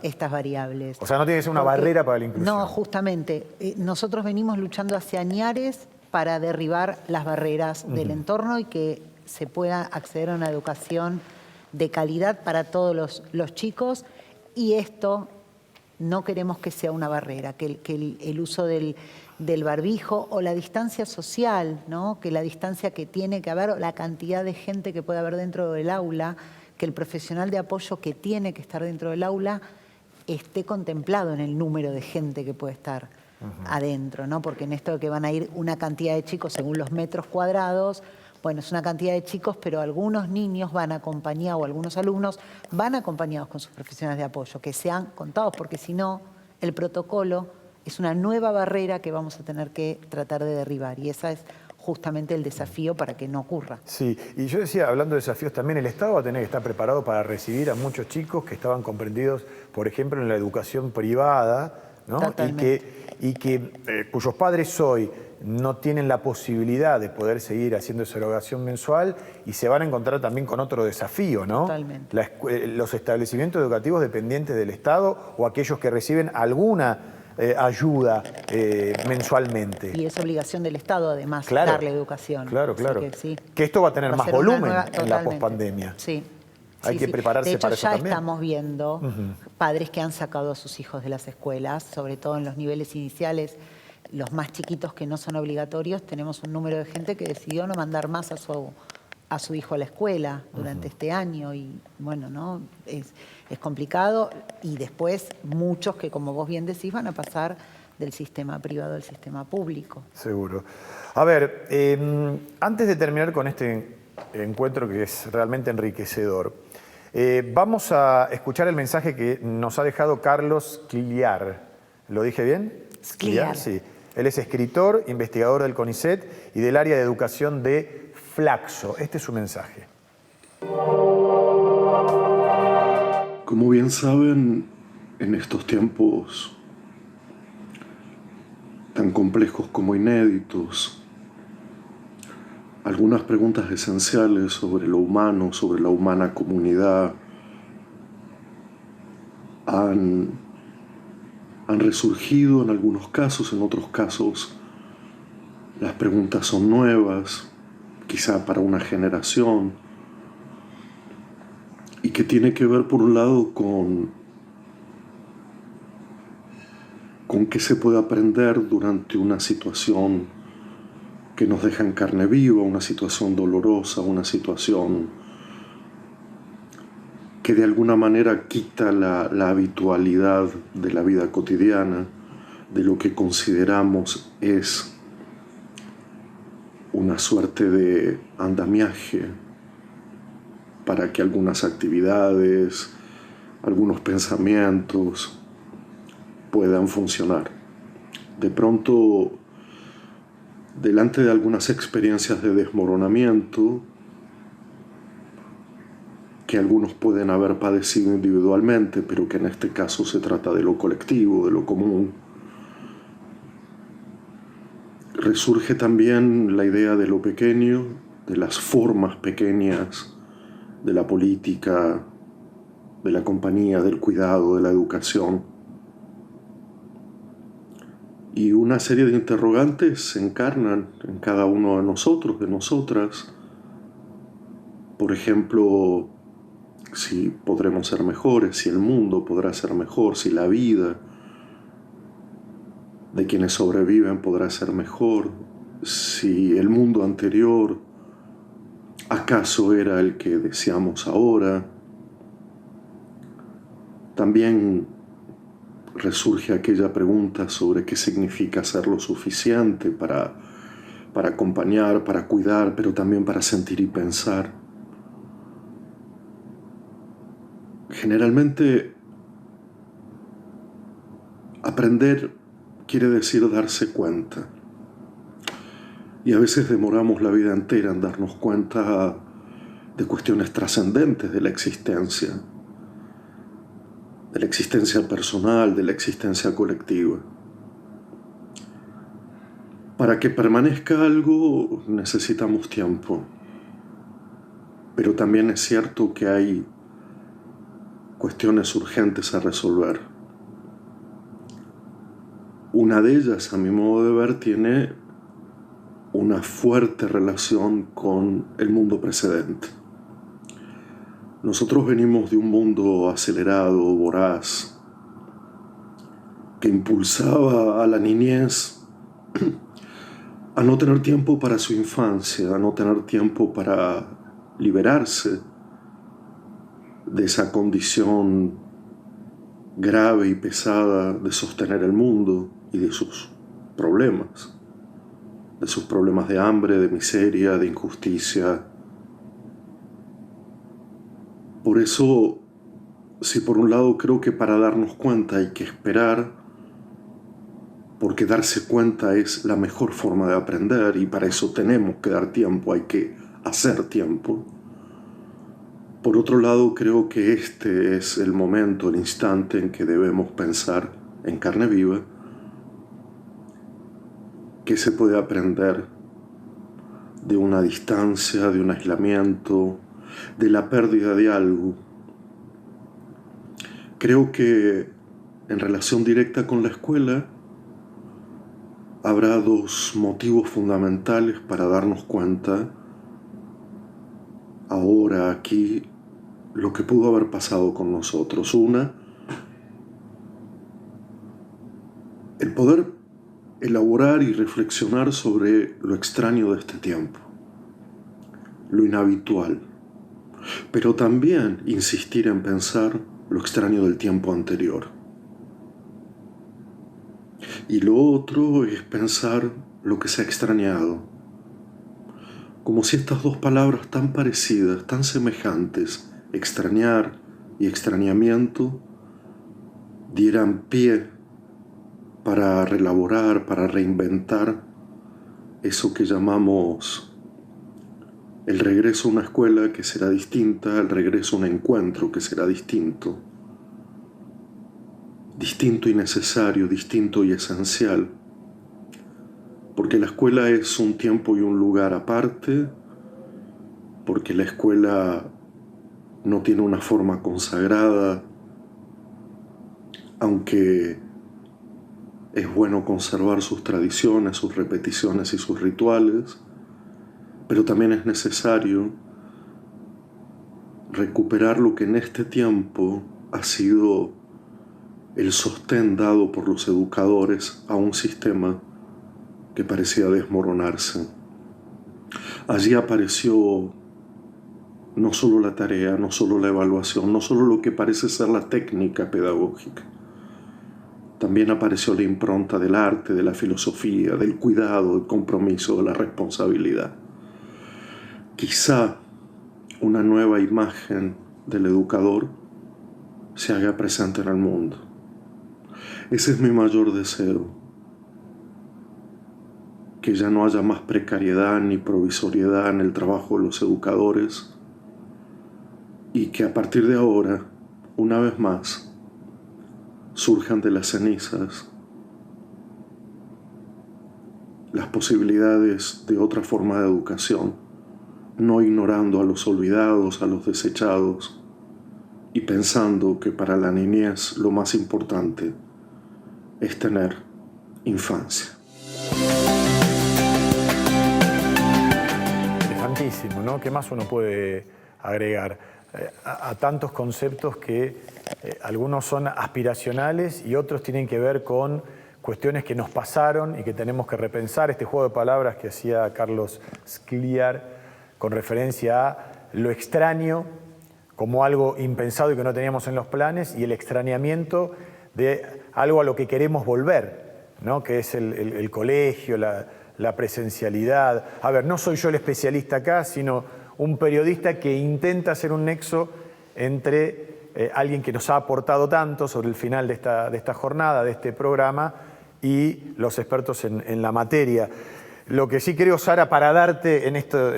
S2: estas variables.
S1: O sea, no tiene que ser una barrera para la inclusión.
S2: No, justamente. Nosotros venimos luchando hace añares para derribar las barreras del entorno y que se pueda acceder a una educación de calidad para todos los chicos. Y esto no queremos que sea una barrera, que el uso del barbijo o la distancia social, ¿no? Que la distancia que tiene que haber, la cantidad de gente que puede haber dentro del aula, que el profesional de apoyo que tiene que estar dentro del aula esté contemplado en el número de gente que puede estar adentro, ¿no? Porque en esto de que van a ir una cantidad de chicos según los metros cuadrados, bueno, es una cantidad de chicos, pero algunos niños van acompañados, o algunos alumnos van acompañados con sus profesionales de apoyo, que sean contados, porque si no, el protocolo es una nueva barrera que vamos a tener que tratar de derribar, y ese es justamente el desafío para que no ocurra.
S1: Sí, y yo decía, hablando de desafíos también, el Estado va a tener que estar preparado para recibir a muchos chicos que estaban comprendidos, por ejemplo, en la educación privada, ¿no? Cuyos padres hoy no tienen la posibilidad de poder seguir haciendo esa erogación mensual y se van a encontrar también con otro desafío, ¿no?
S2: Totalmente.
S1: Los establecimientos educativos dependientes del Estado o aquellos que reciben alguna ayuda mensualmente.
S2: Y es obligación del Estado, además,
S1: Claro,
S2: darle educación.
S1: Claro,
S2: Así
S1: claro.
S2: que, sí.
S1: Que esto va a tener
S2: Va a
S1: más
S2: ser una
S1: volumen
S2: nueva-
S1: en la
S2: totalmente.
S1: pospandemia.
S2: Sí.
S1: Hay que prepararse
S2: de hecho,
S1: para eso
S2: ya
S1: también.
S2: estamos viendo padres que han sacado a sus hijos de las escuelas, sobre todo en los niveles iniciales, los más chiquitos que no son obligatorios. Tenemos un número de gente que decidió no mandar más a su hijo a la escuela durante este año, y bueno, ¿no? Es complicado, y después muchos que, como vos bien decís, van a pasar del sistema privado al sistema público.
S1: Seguro. A ver, antes de terminar con este encuentro que es realmente enriquecedor, vamos a escuchar el mensaje que nos ha dejado Carlos Scliar. ¿Lo dije bien?
S2: Scliar.
S1: Sí. Él es escritor, investigador del CONICET y del área de educación de Flaxo. Este es su mensaje.
S9: Como bien saben, en estos tiempos tan complejos como inéditos, algunas preguntas esenciales sobre lo humano, sobre la humana comunidad, han resurgido en algunos casos, en otros casos las preguntas son nuevas, quizá para una generación, y que tiene que ver por un lado con qué se puede aprender durante una situación que nos deja en carne viva, una situación dolorosa, una situación que de alguna manera quita la habitualidad de la vida cotidiana, de lo que consideramos es una suerte de andamiaje para que algunas actividades, algunos pensamientos puedan funcionar. De pronto, delante de algunas experiencias de desmoronamiento que algunos pueden haber padecido individualmente, pero que en este caso se trata de lo colectivo, de lo común, resurge también la idea de lo pequeño, de las formas pequeñas de la política, de la compañía, del cuidado, de la educación. Y una serie de interrogantes se encarnan en cada uno de nosotros, de nosotras. Por ejemplo, si podremos ser mejores, si el mundo podrá ser mejor, si la vida de quienes sobreviven podrá ser mejor, si el mundo anterior acaso era el que deseamos ahora. También resurge aquella pregunta sobre qué significa ser lo suficiente para acompañar, para cuidar, pero también para sentir y pensar. Generalmente, aprender quiere decir darse cuenta. Y a veces demoramos la vida entera en darnos cuenta de cuestiones trascendentes de la existencia personal, de la existencia colectiva. Para que permanezca algo necesitamos tiempo, pero también es cierto que hay cuestiones urgentes a resolver. Una de ellas, a mi modo de ver, tiene una fuerte relación con el mundo precedente. Nosotros venimos de un mundo acelerado, voraz, que impulsaba a la niñez a no tener tiempo para su infancia, a no tener tiempo para liberarse, de esa condición grave y pesada de sostener el mundo y de sus problemas de hambre, de miseria, de injusticia. Por eso, si por un lado creo que para darnos cuenta hay que esperar, porque darse cuenta es la mejor forma de aprender y para eso tenemos que dar tiempo, hay que hacer tiempo. Por otro lado, creo que este es el momento, el instante en que debemos pensar en carne viva qué se puede aprender de una distancia, de un aislamiento, de la pérdida de algo. Creo que en relación directa con la escuela habrá dos motivos fundamentales para darnos cuenta ahora, aquí, lo que pudo haber pasado con nosotros. Una, el poder elaborar y reflexionar sobre lo extraño de este tiempo, lo inhabitual, pero también insistir en pensar lo extraño del tiempo anterior. Y lo otro es pensar lo que se ha extrañado, como si estas dos palabras tan parecidas, tan semejantes, extrañar y extrañamiento, dieran pie para relaborar, para reinventar eso que llamamos el regreso a una escuela que será distinta, el regreso a un encuentro que será distinto. Distinto y necesario, distinto y esencial. Porque la escuela es un tiempo y un lugar aparte, porque la escuela no tiene una forma consagrada, aunque es bueno conservar sus tradiciones, sus repeticiones y sus rituales, pero también es necesario recuperar lo que en este tiempo ha sido el sostén dado por los educadores a un sistema que parecía desmoronarse. Allí apareció no solo la tarea, no solo la evaluación, no solo lo que parece ser la técnica pedagógica. También apareció la impronta del arte, de la filosofía, del cuidado, del compromiso, de la responsabilidad. Quizá una nueva imagen del educador se haga presente en el mundo. Ese es mi mayor deseo. Que ya no haya más precariedad ni provisoriedad en el trabajo de los educadores y que a partir de ahora, una vez más, surjan de las cenizas las posibilidades de otra forma de educación, no ignorando a los olvidados, a los desechados, y pensando que para la niñez lo más importante es tener infancia.
S1: Interesantísimo, ¿no? ¿Qué más uno puede agregar? A tantos conceptos que algunos son aspiracionales y otros tienen que ver con cuestiones que nos pasaron y que tenemos que repensar. Este juego de palabras que hacía Carlos Scliar con referencia a lo extraño como algo impensado y que no teníamos en los planes, y el extrañamiento de algo a lo que queremos volver, ¿no? Que es el colegio, la presencialidad. A ver, no soy yo el especialista acá, sino un periodista que intenta hacer un nexo entre alguien que nos ha aportado tanto sobre el final de esta jornada, de este programa, y los expertos en la materia. Lo que sí creo, Sara, para darte en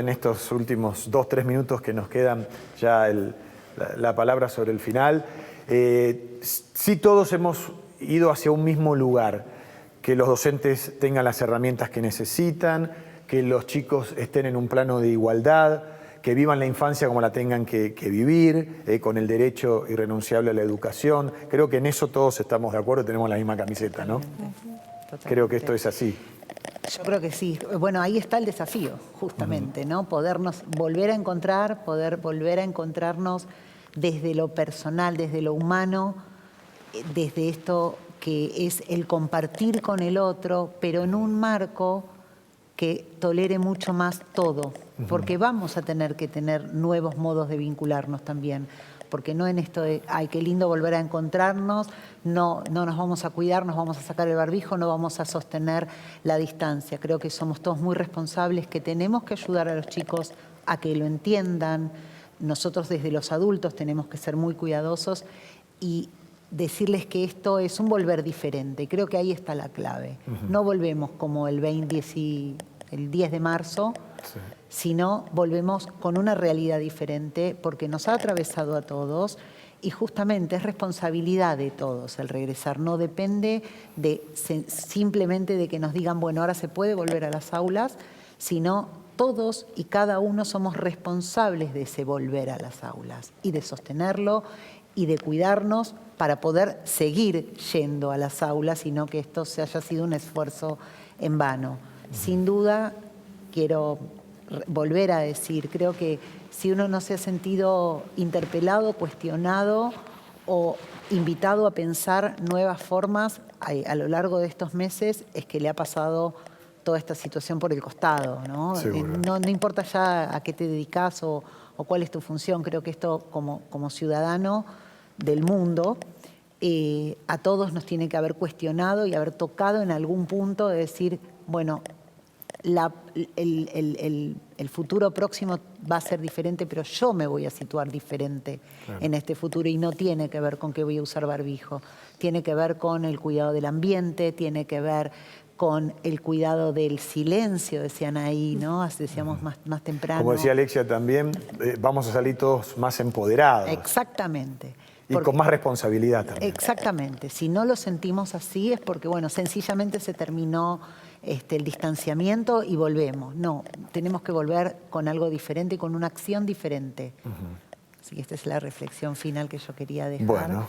S1: estos últimos 2-3 minutos que nos quedan ya la palabra sobre el final, sí todos hemos ido hacia un mismo lugar, que los docentes tengan las herramientas que necesitan, que los chicos estén en un plano de igualdad, que vivan la infancia como la tengan que vivir, con el derecho irrenunciable a la educación. Creo que en eso todos estamos de acuerdo, tenemos la misma camiseta, ¿no?
S2: Totalmente.
S1: Creo que esto es así.
S2: Yo creo que sí. Bueno, ahí está el desafío, justamente, ¿no? Podernos volver a encontrar, poder volver a encontrarnos desde lo personal, desde lo humano, desde esto que es el compartir con el otro, pero en un marco que tolere mucho más todo, porque vamos a tener que tener nuevos modos de vincularnos también, porque no en esto de, ay, qué lindo volver a encontrarnos, no nos vamos a cuidar, nos vamos a sacar el barbijo, no vamos a sostener la distancia. Creo que somos todos muy responsables, que tenemos que ayudar a los chicos a que lo entiendan. Nosotros desde los adultos tenemos que ser muy cuidadosos y decirles que esto es un volver diferente. Creo que ahí está la clave. No volvemos como el 10 de marzo, sí, sino volvemos con una realidad diferente porque nos ha atravesado a todos y justamente es responsabilidad de todos el regresar. No depende simplemente de que nos digan, bueno, ahora se puede volver a las aulas, sino todos y cada uno somos responsables de ese volver a las aulas y de sostenerlo y de cuidarnos para poder seguir yendo a las aulas y no que esto se haya sido un esfuerzo en vano. Sin duda, quiero volver a decir, creo que si uno no se ha sentido interpelado, cuestionado o invitado a pensar nuevas formas a lo largo de estos meses, es que le ha pasado toda esta situación por el costado, ¿no? No importa ya a qué te dedicas o cuál es tu función, creo que esto como ciudadano del mundo, a todos nos tiene que haber cuestionado y haber tocado en algún punto de decir, bueno, el futuro próximo va a ser diferente, pero yo me voy a situar diferente en este futuro y no tiene que ver con que voy a usar barbijo, tiene que ver con el cuidado del ambiente, tiene que ver con el cuidado del silencio, decían ahí, ¿no? Decíamos más temprano.
S1: Como decía Alexia también, vamos a salir todos más empoderados.
S2: Exactamente.
S1: Y con más responsabilidad también.
S2: Exactamente. Si no lo sentimos así es porque, bueno, sencillamente se terminó el distanciamiento y volvemos. No, tenemos que volver con algo diferente y con una acción diferente. Así que esta es la reflexión final que yo quería dejar.
S1: Bueno.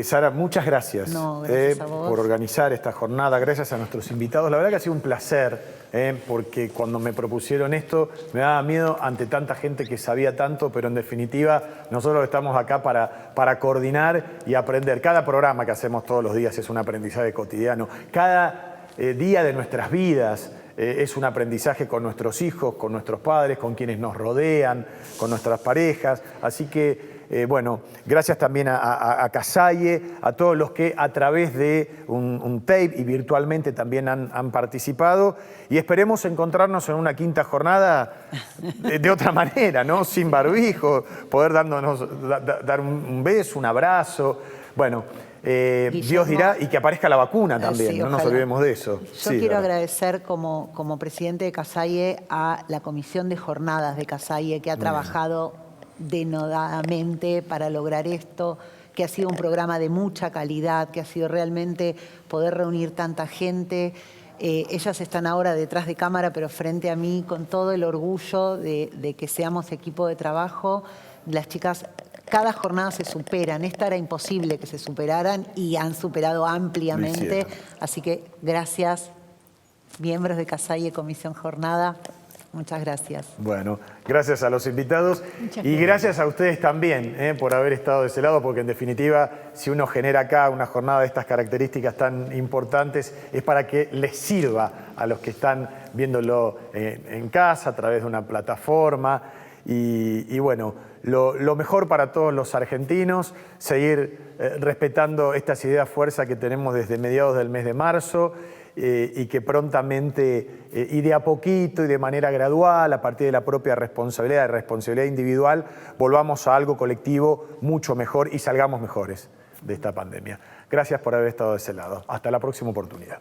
S1: Sara, muchas gracias,
S2: gracias a vos
S1: por organizar esta jornada, gracias a nuestros invitados. La verdad que ha sido un placer, porque cuando me propusieron esto me daba miedo ante tanta gente que sabía tanto, pero en definitiva nosotros estamos acá para coordinar y aprender. Cada programa que hacemos todos los días es un aprendizaje cotidiano. Cada día de nuestras vidas es un aprendizaje con nuestros hijos, con nuestros padres, con quienes nos rodean, con nuestras parejas. Así que bueno, gracias también a Casaye, a todos los que a través de un tape y virtualmente también han participado. Y esperemos encontrarnos en una quinta jornada de otra manera, ¿no? Sin barbijo, poder dar un beso, un abrazo. Bueno, Dios dirá, y que aparezca la vacuna también, sí, no nos olvidemos de eso.
S2: Yo quiero agradecer como presidente de Casaye a la Comisión de Jornadas de Casaye, que ha trabajado denodadamente para lograr esto, que ha sido un programa de mucha calidad, que ha sido realmente poder reunir tanta gente. Ellas están ahora detrás de cámara, pero frente a mí, con todo el orgullo de que seamos equipo de trabajo. Las chicas, cada jornada se superan. Esta era imposible que se superaran y han superado ampliamente. Así que gracias, miembros de Casaye, Comisión Jornada. Muchas gracias.
S1: Bueno, gracias a los invitados y gracias a ustedes también por haber estado de ese lado, porque en definitiva, si uno genera acá una jornada de estas características tan importantes, es para que les sirva a los que están viéndolo en casa, a través de una plataforma. Y bueno, lo mejor para todos los argentinos, seguir respetando estas ideas fuerza que tenemos desde mediados del mes de marzo, y que prontamente y de a poquito y de manera gradual, a partir de la propia responsabilidad individual, volvamos a algo colectivo mucho mejor y salgamos mejores de esta pandemia. Gracias por haber estado de ese lado. Hasta la próxima oportunidad.